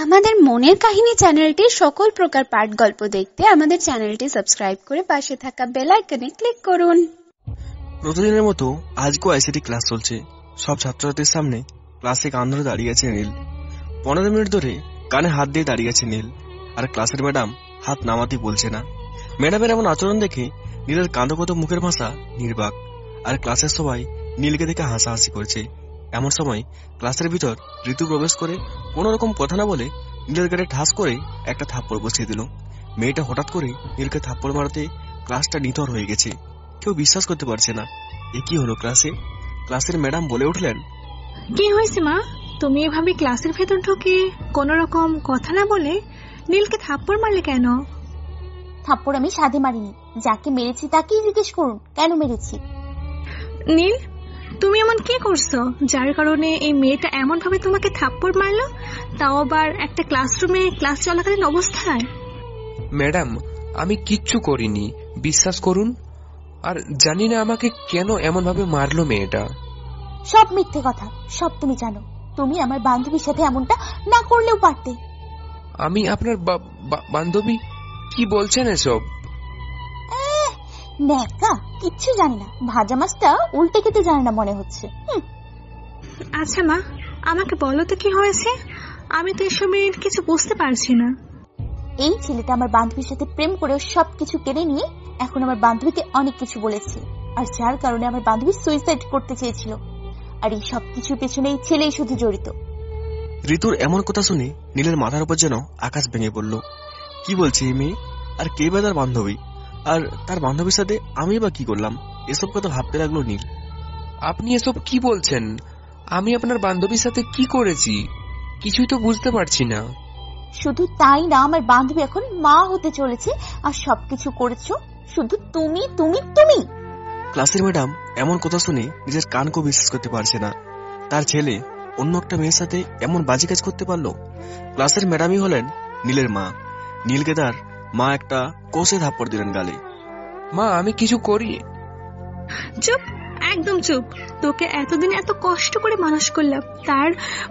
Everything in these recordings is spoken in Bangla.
আমাদের মনের কাহিনী চ্যানেলটির সকল প্রকার পাঠ গল্প দেখতে আমাদের চ্যানেলটি সাবস্ক্রাইব করে পাশে থাকা বেল আইকনে ক্লিক করুন। প্রতিদিনের মতো আজকেও আইসিটি ক্লাস চলছে। সব ছাত্রছাত্রীর সামনে ক্লাসে কান ধরে দাঁড়িয়ে আছে নীল। 15 মিনিট ধরে কানে হাত দিয়ে দাঁড়িয়ে আছে নীল, আর ক্লাসের ম্যাডাম হাত নামাতে বলছে না। ম্যাডামের এমন আচরণ দেখে নীলের কাঁদো কত মুখের ভাষা নির্বাক, আর ক্লাসের সবাই নীলকে দেখে হাসাহাসি করছে। এমন সময় ক্লাসের ভিতর ঋতু প্রবেশ করে কোনো রকম কথা না বলে নীলের গাড়ি ঠাস করে একটা থাপ্পড় বসিয়ে দিল। মেয়েটা হঠাৎ করে নীলকে থাপ্পড় মারাতে ক্লাসটা নিথর হয়ে গেছে। কেউ বিশ্বাস করতে পারছে না এ কি হলো ক্লাসে। ক্লাসের ম্যাডাম বলে উঠলেন, কি হয়েছে মা, তুমি এভাবে ক্লাসের ভেতর ঢুকে কোনো রকম কথা না বলে নীলকে থাপ্পড় মারলে কেন? থাপ্পড় আমি সাধে মারিনি, যাকে মেরেছি তাকেই জিজ্ঞেস করুন কেন মেরেছি। নীল, তুমি এমন কি করছো যার কারণে এই মেয়েটা এমন ভাবে তোমাকে থাপ্পড় মারলো, তাও আবার একটা ক্লাসরুমে ক্লাস চলাকালীন অবস্থায়? ম্যাডাম, আমি কিচ্ছু করিনি, বিশ্বাস করুন। আর জানি না আমাকে কেন এমন ভাবে মারলো মেয়েটা। সব মিথ্যে কথা, সব তুমি জানো। তুমি আমার বান্ধবীর সাথে এমনটা না করলেও পারতে। আমি আপনার বান্ধবী? কি বলছেন এসব? ন্যাকা, কিচ্ছু জানি না। ভাজা মাছটা উল্টে খেতে জানে না মনে হচ্ছে। আচ্ছা মা, আমাকে বলো তো কি হয়েছে, আমি তো এসবের কিছু বুঝতে পারছি না। এই ছেলেটা আমার বান্ধবীর সাথে প্রেম করে সবকিছু কেড়ে নিয়ে এখন আমার বান্ধবীকে অনেক কিছু বলেছে, আর যার কারণে আমার বান্ধবী সুইসাইড করতে চেয়েছিল। আর এই সবকিছুর পেছনে এই ছেলেই শুধু জড়িত। ঋতুর এমন কথা শুনে নীলের মাথার উপর যেন আকাশ ভেঙে পড়ল। কি বলছে এই মেয়ে? আর কে বা তার বান্ধবী? আর তার বান্ধবীর সাথে আমি বা কি করলাম? এসব কথা ভাবতে লাগলো নীল। আপনি এসব কি বলছেন? আমি আপনার বান্ধবীর সাথে কি করেছি কিছুই তো বুঝতে পারছি না। শুধু তাই না, আমার বান্ধবী এখন মা হতে চলেছে, আর সবকিছু করেছো শুধু তুমি তুমি তুমি। ক্লাসের ম্যাডাম এমন কথা শুনে নিজের কানকেও বিশ্বাস করতে পারছে না। তার ছেলে অন্য একটা মেয়ের সাথে এমন বাজে কাজ করতে পারলো। ক্লাসের ম্যাডামই হলেন নীলের মা। নীলকে তার মা একটা কষে থাপ্পড় দিলেন গালে। মা, আমি কিছু করি? চুপ, একদম চুপ। তোকে এতদিন এত কষ্ট করে মানুষ করলাম, তার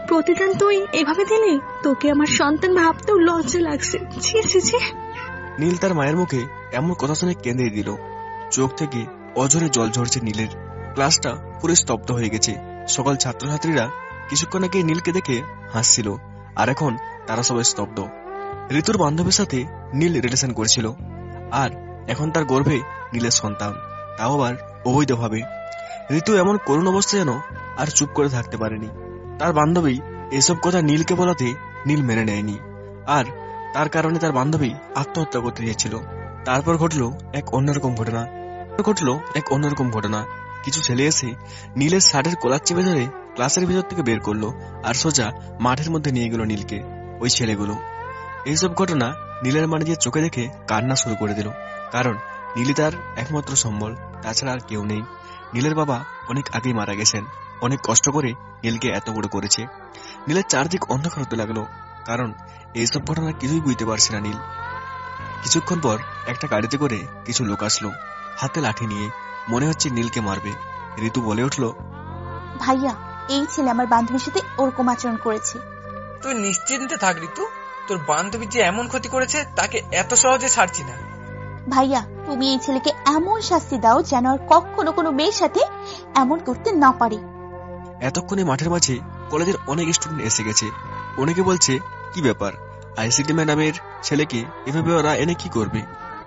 প্রতিদান তুই এভাবে দিলি? তোকে আমার সন্তান ভাবতেও লজ্জা লাগছে। ছি ছি ছি। নীল তার মায়ের মুখে এমন কথা শুনে কেঁদে দিল। চোখ থেকে অঝরে জল ঝরছে নীলের। ক্লাসটা পুরো স্তব্ধ হয়ে গেছে। সকল ছাত্রছাত্রীরা কিছুক্ষণ আগে নীলকে দেখে হাসছিল, আর এখন তারা সবাই স্তব্ধ। ঋতুর বান্ধবীর সাথে নীল রিলেশন করেছিল, আর এখন তার গর্ভে নীলের সন্তান, তাও আবার অবৈধভাবে। ঋতু এমন করুণ অবস্থা যেন আর চুপ করে থাকতে পারেনি। তার বান্ধবী এসব কথা নীলকে বলাতে নীল মেনে নেয়নি, আর তার কারণে তার বান্ধবী আত্মহত্যা করতে চেয়েছিল। তারপর ঘটলো এক অন্যরকম ঘটনা। কিছু ছেলে এসে নীলের শার্টের কলার চেপে ধরে ক্লাসের ভিতর থেকে বের করলো, আর সোজা মাঠের মধ্যে নিয়ে গেল নীলকে। ওই ছেলেগুলো এইসব ঘটনা নীলের মা নিজের চোখে দেখে কান্না শুরু করে দিল, কারণ নীলই তার একমাত্র সম্বল, তাছাড়া আর কেউ নেই। নীলের বাবা অনেক আগেই মারা গেছেন। অনেক কষ্ট করে নীলকে এত বড় করেছে। নীলের চারদিক অন্ধকার হতে লাগলো, কারণ এইসব ঘটনা কিছুই বুঝতে পারছে না নীল। কিছুক্ষণ পর একটা গাড়িতে করে কিছু লোক আসলো, হাতে লাঠি নিয়ে। মনে হচ্ছে নীলকে মারবে। ঋতু বলে উঠল, ভাইয়া, এই ছেলে আমার বান্ধবীর সাথে ওরকম আচরণ করেছে। তুই নিশ্চিন্তে থাক ঋতু, তোর বান্ধবী যে এমন ক্ষতি করেছে তাকে এত সহজে ছাড়ছি না। ভাইয়া, তুমি এই ছেলেকে এমন শাস্তি দাও যেন আর কখনো কোনো মেয়ের সাথে এমন করতে না পারে। এতক্ষণে মাঠের মাঝে কলেজের অনেক স্টুডেন্ট এসে গেছে। অনেকে বলছে, কি ব্যাপার, আইসিটি ম্যাডামের ছেলেকে এভাবে ওরা এনে কি করবে?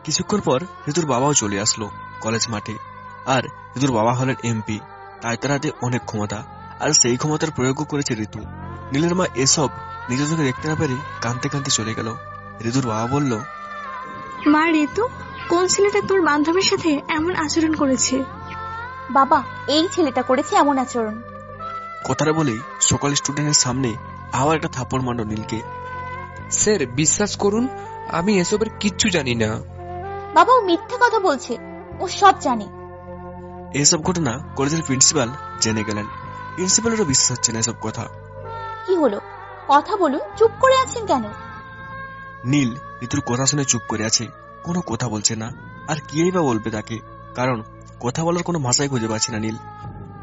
কিছুক্ষণ পর ঋতুর বাবাও চলে আসলো কলেজ মাঠে। আর ঋতুর বাবা হলেন এমপি, তাই তার হাতে অনেক ক্ষমতা, আর সেই ক্ষমতার প্রয়োগও করেছে ঋতু। নীলের মা এসব নিজের চোখে দেখতে না পেরে কাঁদতে কাঁদতে চলে গেল। ঋতুর বাবা বলল, মা, ঋতু, কোন ছেলেটা তোর বান্ধবীর সাথে এমন আচরণ করেছে? বাবা, এই ছেলেটা করেছে এমন আচরণ। কথাটা বলেই সকল স্টুডেন্টের সামনে আবার একটা থাপ্পড় মারল নীলকে। স্যার, বিশ্বাস করুন, আমি এসবের কিচ্ছু জানি না। বাবা, ও মিথ্যে কথা বলছে, ও সব জানে। এইসব ঘটনা কলেজের প্রিন্সিপাল জেনে গেলেন। প্রিন্সিপালেরও বিশ্বাস হচ্ছে না এসব কথা। কি হলো, কথা বলুন, চুপ করে আছেন কেন? নীল ঋতুর কথা শুনে চুপ করে আছে, কোনো কথা বলছে না। আর কিই বা বলবে তাকে, কারণ কথা বলার কোনো ভাষাই খুঁজে পাচ্ছে না নীল।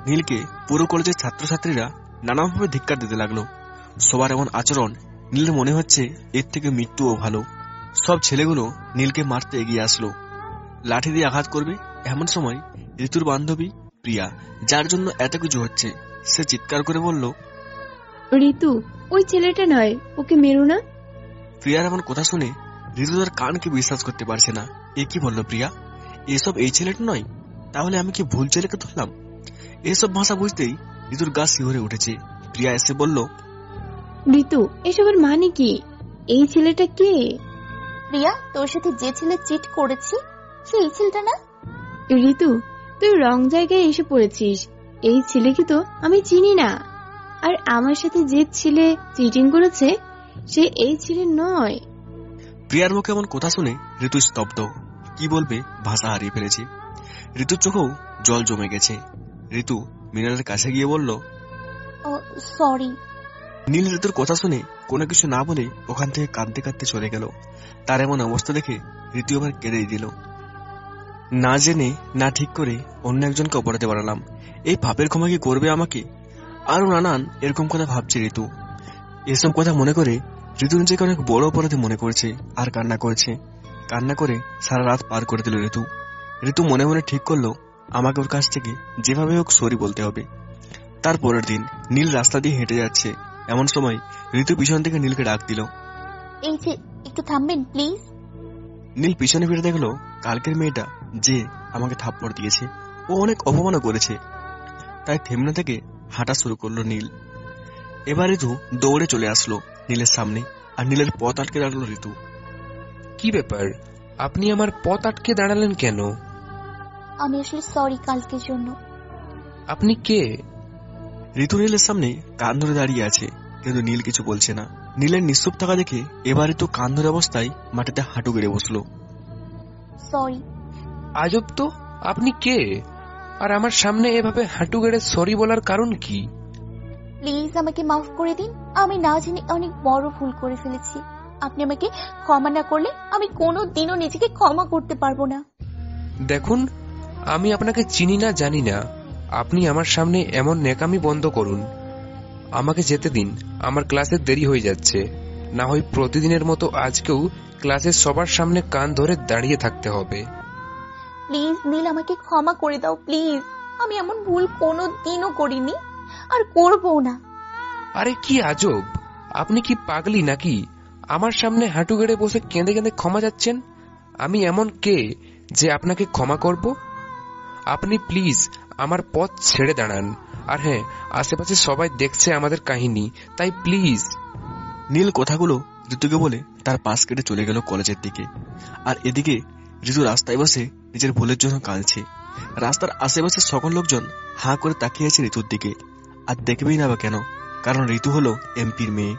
নীলকে পুরো কলেজের ছাত্রছাত্রীরা নানাভাবে ধিক্কার দিতে লাগলো। সবার এমন আচরণ নীলের মনে হচ্ছে এর থেকে মৃত্যুও ভালো। সব ছেলেগুলো নীলকে মারতে এগিয়ে আসলো, লাঠি দিয়ে আঘাত করবে। এমন সময় ঋতুর বান্ধবী প্রিয়া, যার জন্য এত কিছু হচ্ছে, সে চিৎকার করে বলল, ঋতু, ওই ছেলেটা নয়, ওকে মেরো না। প্রিয়ার এমন কথা শুনে ঋতু তার কানকে বিশ্বাস করতে পারছে না। এ কি বললো প্রিয়া? এসব এই ছেলেটা নয়? তাহলে আমি কি ভুল ছেলেকে ধরলাম? এসব ভাষা বুঝতেই ঋতুর গা শিহরে উঠেছে। প্রিয়া এসে বলল, ঋতু, এসবের মানে কি? এই ছেলেটা কে? প্রিয়া, তোর সাথে যে ছেলে চিট করেছি সেই ছেলেটা না? ঋতু, তুই রং জায়গায় এসে পড়েছিস। এই ছেলেকে তো আমি চিনি না। আর আমার সাথে যে ছেলে চিটিং করেছে সে এই ছেলে নয়। প্রিয়ার মুখে এমন কথা শুনে ঋতু স্তব্ধ। কি বলবে ভাষা হারিয়ে ফেলেছে। ঋতুর চোখেও জল জমে গেছে। ঋতু মিনারের কাছে গিয়ে বলল, সরি। নীল ঋতুর কথা শুনে কোনো কিছু না বলে ওখান থেকে কাঁদতে কাঁদতে চলে গেল। তার এমন অবস্থা দেখে ঋতু আবার কেঁদেই দিল। না জেনে না ঠিক করে অন্য একজনকে অপরাধে বানালাম, এই পাপের ক্ষমা কি করবে আমাকে? আরো নানান এরকম কথা ভাবছে ঋতু। এসব কথা মনে করে ঋতু নিজেকে অনেক বড় অপরাধী মনে করছে আর কান্না করছে। কান্না করে সারা রাত পার করে দিল ঋতু। ঋতু মনে মনে ঠিক করলো আমাকে ওর কাছ থেকে যেভাবে হোক সরি বলতে হবে। তারপরের দিন নীল রাস্তা দিয়ে হেঁটে যাচ্ছে। এমন সময় ঋতু পিছন থেকে নীলকে ডাক দিল, এই যে, একটু থামবেন প্লিজ। নীল পিছনে ফিরে দেখলো কালকের মেয়েটা যে আমাকে থাপ্পড় দিয়েছে, ও অনেক অপমানও করেছে। তাই থেমনা থেকে হাঁটা শুরু করলো নীল। এবার ঋতু দৌড়ে চলে আসলো নীলের সামনে, আর নীলের পথ আটকে দাঁড়ালো ঋতু। কি ব্যাপার, আপনি আমার পথ আটকে দাঁড়ালেন কেন? আমি আসলে সরি কালকের জন্য। আপনি কে? ঋতু নীলের সামনে কান ধরে দাঁড়িয়ে আছে, কিন্তু নীল কিছু বলছে না। নীলের নিশ্চুপ থাকা দেখে এবার ঋতু কান ধরে অবস্থায় মাটিতে হাঁটু গেড়ে বসলো। সরি। আজব তো, আপনি কে? আর আমার সামনে এভাবে হাঁটু গেড়ে সরি বলার কারণ কি? প্লিজ আমাকে মাফ করে দিন। আমি না জেনে অনেক বড় ভুল করে ফেলেছি। আপনি আমাকে ক্ষমা না করলে আমি কোনোদিনও নিজেকে ক্ষমা করতে পারবো না। দেখুন, আমি আপনাকে চিনি না, জানি না। আপনি আমার সামনে এমন নেকামি বন্ধ করুন। আমাকে যেতে দিন, আমার ক্লাসে দেরি হয়ে যাচ্ছে। না হয় প্রতিদিনের মতো আজকেও ক্লাসের সবার সামনে কান ধরে দাঁড়িয়ে থাকতে হবে। প্লিজ নীল, আমাকে ক্ষমা করে দাও প্লিজ। আমি এমন ভুল কোনোদিনও করিনি আর করবো না। আরে কি আজব, আপনি কি পাগলি নাকি? আমার সামনে হাঁটু গেড়ে বসে কেঁদে কেঁদে ক্ষমা যাচ্ছেন? আমি এমন কে যে আপনাকে ক্ষমা করব? আপনি প্লিজ আমার পথ ছেড়ে দাঁড়ান। আর হ্যাঁ, আশেপাশে সবাই দেখছে আমাদের কাহিনী, তাই প্লিজ। নীল কথাগুলো ঋতুকে বলে তার পাশ কেটে চলে গেল কলেজের দিকে। আর এদিকে ঋতু রাস্তায় বসে নিজের ভুলের জন্য কাঁদছে। রাস্তার আশেপাশে সকল লোকজন হাঁ করে তাকিয়ে আছে ঋতুর দিকে। আর দেখবেই না বা কেন, কারণ ঋতু হলো এমপির মেয়ে।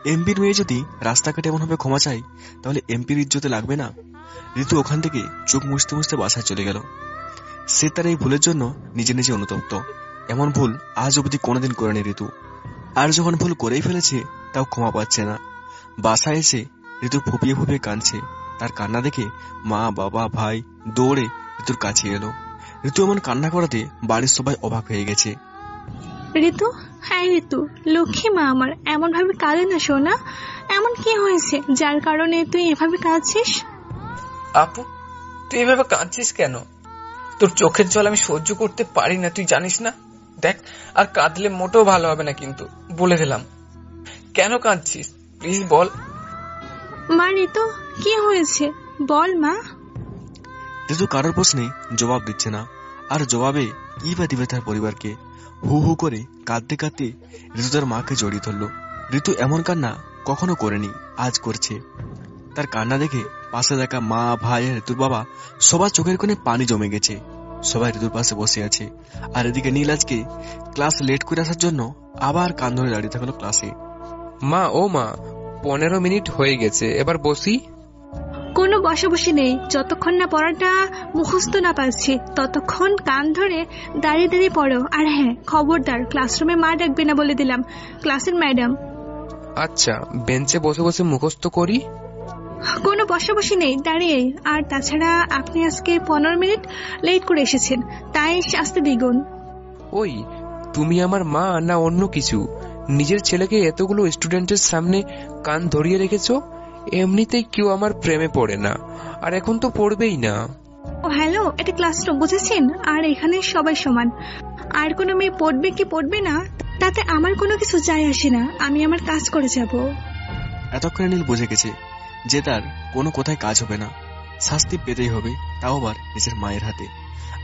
এমপির মেয়ে যদি রাস্তাঘাটে এমন ভাবে ক্ষমা চাই, তাহলে এমপির ইজ্জতে লাগবে না? ঋতু ওখান থেকে চোখ মুছতে মুছতে বাসায় চলে গেল। সে তার এই ভুলের জন্য নিজে নিজে অনুতপ্ত। এমন ভুল আজ অবধি কোনোদিন করেনি ঋতু। আর যখন ভুল করেই ফেলেছে, তাও ক্ষমা পাচ্ছে না। বাসায় এসে ঋতু ফুপিয়ে ফুপিয়ে কাঁদছে। তার কান্না দেখে মা, বাবা, ভাই দৌড়ে ঋতুর কাছে এলো। ঋতু এমন কান্না করাতে বাড়ির সবাই অবাক হয়ে গেছে। ঋতু, হ্যাঁ ঋতু, লক্ষ্মী মা আমার, এমন ভাবে কাঁদে না সোনা। এমন কি হয়েছে যার কারণে তুই এভাবে কাঁদছিস? আপু, তুই এভাবে কাঁদছিস কেন? তোর চোখের জল আমি সহ্য করতে পারি না, তুই জানিস না? দেখ, আর কাঁদলে মোটেও ভালো হবে না, কিন্তু বলে দিলাম। কেন কাঁদছিস প্লিজ বল। মা ঋতু, কি হয়েছে বল মা। ঋতু কারোর প্রশ্নে জবাব দিচ্ছে না। আর জবাবে কি বা দিবে তার পরিবারকে? হু হু করে কাঁদতে কাঁদতে ঋতু তার মাকে জড়িয়ে ধরল। ঋতু এমন কান্না কখনো করেনি, আজ করছে। তার কান্না দেখে পাশে দেখা মা, ভাই আর ঋতুর বাবা সবার চোখের কোণে পানি জমে গেছে। সবাই ঋতুর পাশে বসে আছে। আর এদিকে নীল আজকে ক্লাস লেট করে আসার জন্য আবার কান ধরে দাঁড়িয়ে থাকলো ক্লাসে। মা, ও মা, 15 মিনিট হয়ে গেছে, এবার বসি। কোনো বসাবসি নেই। যতক্ষণ না পড়াটা মুখস্থ না পাচ্ছি ততক্ষণ কান ধরে দাঁড়িয়ে দাঁড়িয়ে পড়ো। আর হ্যাঁ, খবরদার ক্লাসরুমে মা ডাকবে না বলে দিলাম, ক্লাসের ম্যাডাম। আচ্ছা, বেঞ্চে বসে বসে মুখস্থ করি। কোনো বসাবসি নেই, দাঁড়িয়ে। আর তাছাড়া আপনি আজকে 15 মিনিট লেট করে এসেছেন, তাই আসতে দ্বিগুণ। ওই, তুমি আমার মা না অন্য কিছু? নিজের ছেলেকে এতগুলো স্টুডেন্টের সামনে কান ধরিয়ে রেখেছো। এমনিতেই কেউ আমার প্রেমে পড়ে না, আর এখন তো পড়বেই না। ও হ্যালো, এটা ক্লাসরুম, বুঝেছেন? আর এখানে সবাই সমান। আর কোনো মেয়ে পড়বে কি পড়বে না তাতে আমার কোনো কিছু যায় আসে না। আমি আমার কাজ করে যাব। এতক্ষণে নীল বুঝে গেছে যে তার কোনো কোথায় কাজ হবে না, শাস্তি পেতেই হবে, তাও আবার নিজের মায়ের হাতে।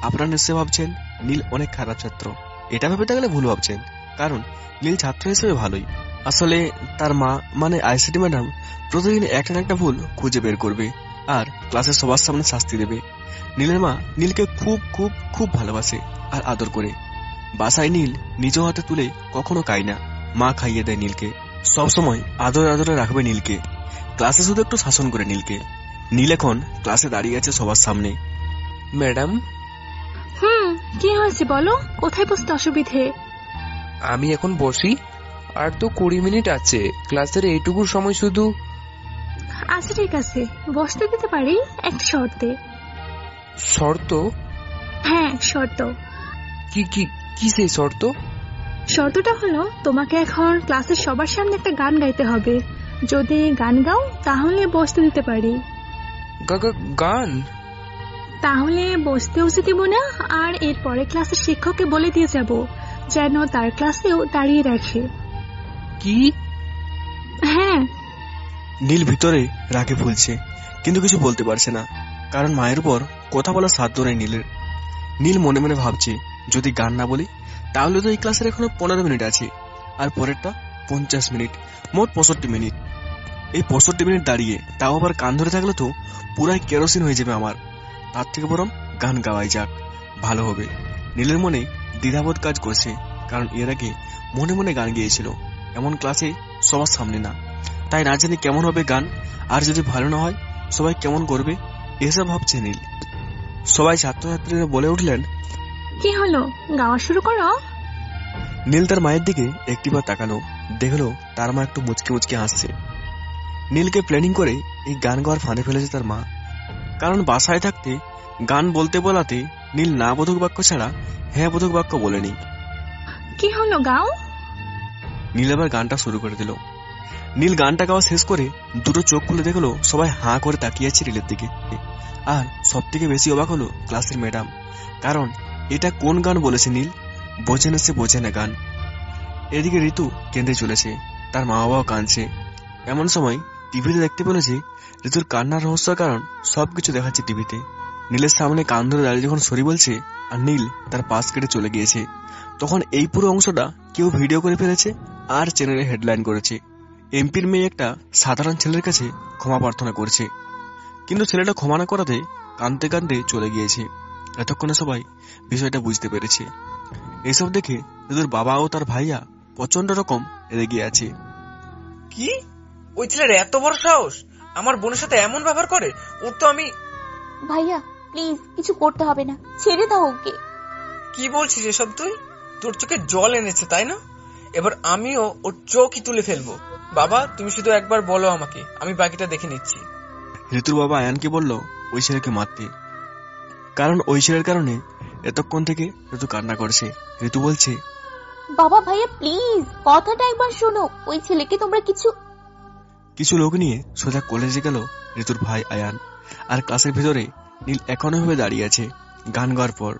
আপনারা নিশ্চয় ভাবছেন নীল অনেক খারাপ ছাত্র। এটা ভেবে থাকলে ভুল ভাবছেন, কারণ নীল ছাত্র হিসেবে ভালোই। আসলে তার মা মানে আইসিটি ম্যাডাম প্রতিদিন একটা না একটা ভুল খুঁজে বের করবে আর ক্লাসের সবার সামনে শাস্তি দেবে। নীলের মা নীলকে খুব খুব খুব ভালোবাসে আর আদর করে। বাসায় নীল নিজ হাতে তুলে কখনো খায় না, মা খাইয়ে দেয় নীলকে। সবসময় আদরে আদরে রাখবে নীলকে, ক্লাসে শুধু একটু শাসন করে নীলকে। নীল এখন ক্লাসে দাঁড়িয়ে আছে সবার সামনে। ম্যাডাম, কি হয়েছে বলো? কোথায় বসতে অসুবিধে? আমি এখন বসি? আর তো 20 মিনিট আছে ক্লাসের, এইটুকু সময় শুধু। আচ্ছা ঠিক আছে, বসতে দিতে পারি, একটা শর্তে। শর্ত? হ্যাঁ শর্ত। কি কি কি সেই শর্ত? শর্তটা হলো তোমাকে এখন ক্লাসের সবার সামনে একটা গান গাইতে হবে। যদি গান গাও তাহলে বসতে দিতে পারি। গান? তাহলে বসতেও দিব না, আর এরপরে ক্লাসের শিক্ষককে বলে দিয়ে যাব যেন তার ক্লাসেও দাঁড়িয়ে রাখে। কি? হ্যাঁ। নীল ভিতরে রাগে ফুলছে, কিন্তু কিছু বলতে পারছে না, কারণ মায়ের উপর কথা বলার সাধ্য নেই নীলের। নীল মনে মনে ভাবছে যদি গান না বলি তাহলে তো এই ক্লাসের এখনো 15 মিনিট আছে, আর পরেরটা 50 মিনিট, মোট 65 মিনিট। এই 65 মিনিট দাঁড়িয়ে তাও আবার কান ধরে থাকলে তো পুরাই কেরোসিন হয়ে যাবে আমার। তার থেকে বরং গান গাওয়াই যাক, ভালো হবে। নীলের মনে দ্বিধাবোধ কাজ করছে, কারণ এর আগে মনে মনে গান গিয়েছিল, এমন ক্লাসে সবার সামনে না। তাই না জানি কেমন হবে গান, আর যদি ভালো না হয় সবাই কেমন করবে, এসব ভাবছে নীল। সবাই ছাত্রছাত্রীরা বলে উঠলেন, কি হলো, গাওয়া শুরু করো। নীল তার মায়ের দিকে একটিবার তাকালো, দেখলো তার মা একটু মুচকে মুচকে হাসছে। নীলকে প্ল্যানিং করে এই গান গাওয়ার ফাঁদে ফেলেছে তার মা, কারণ বাসায় থাকতে গান বলতে বলাতে নীল না বোধক বাক্য ছাড়া হ্যাঁ বোধক বাক্য বলেনি। কি হলো, গাও। নীল আবার গানটা শুরু করে দিল। নীল গানটা গাওয়া শেষ করে দুটো চোখ খুলে দেখলো সবাই হাঁ করে তাকিয়ে আছে নীলের দিকে। আর সব থেকে বেশি অবাক হলো ক্লাসের ম্যাডাম, কারণ এটা কোন গান বলেছে নীল, বোঝে না, সে বোঝে না গান। এদিকে ঋতু কেঁদে চলেছে, তার মা বাবাও কাঁদছে। এমন সময় টিভিতে দেখতে পেল যে ঋতুর কান্নার রহস্য কারণ সবকিছু দেখাচ্ছে টিভিতে। নীলের সামনে কান ধরে দাঁড়িয়ে যখন সরি বলছে আর নীল তার পাশ কেটে চলে গিয়েছে, তখন এই পুরো অংশটা কেউ ভিডিও করে ফেলেছে আর চ্যানেলে হেডলাইন করেছে, এমপির মেয়ে একটা সাধারণ ছেলের কাছে ক্ষমা প্রার্থনা করছে। কিন্তু ছেলেটা ক্ষমা না করাতে কাঁদতে কাঁদতে চলে গিয়েছে। এতক্ষণে সবাই বিষয়টা বুঝতে পেরেছে। এসব দেখে ঋতুর বাবা ও তার ভাইয়া প্রচন্ড রকম রেগে আছে। কি, ওই ছেলের এত বড় সাহস আমার বোনের সাথে এমন ব্যবহার করে? ওর তো আমি। ভাইয়া প্লিজ কিছু করতে হবে না, ছেড়ে দাও ওকে। কি বলছিস এসব তুই? তোর চোখে জল এনেছে তাই না? এবার আমিও ওর চোখই তুলে ফেলবো। বাবা তুমি শুধু একবার বলো আমাকে, আমি বাকিটা দেখে নিচ্ছি। ঋতুর বাবা আয়ানকে বলল ওই ছেলেকে মারতে, কারণ ওই ছেলের কারণে এতক্ষণ থেকে ঋতু কান্না করছে। ঋতু বলছে, বাবা ভাইয়া প্লিজ কথাটা একবার শোনো, ওই ছেলেকে তোমরা কিছু লোক নিয়ে সোজা কলেজে গেল ঋতুর ভাই আয়ান। আর ক্লাসের ভিতরে নীল এখনো ভাবে দাঁড়িয়ে আছে। গান গাওয়ার পর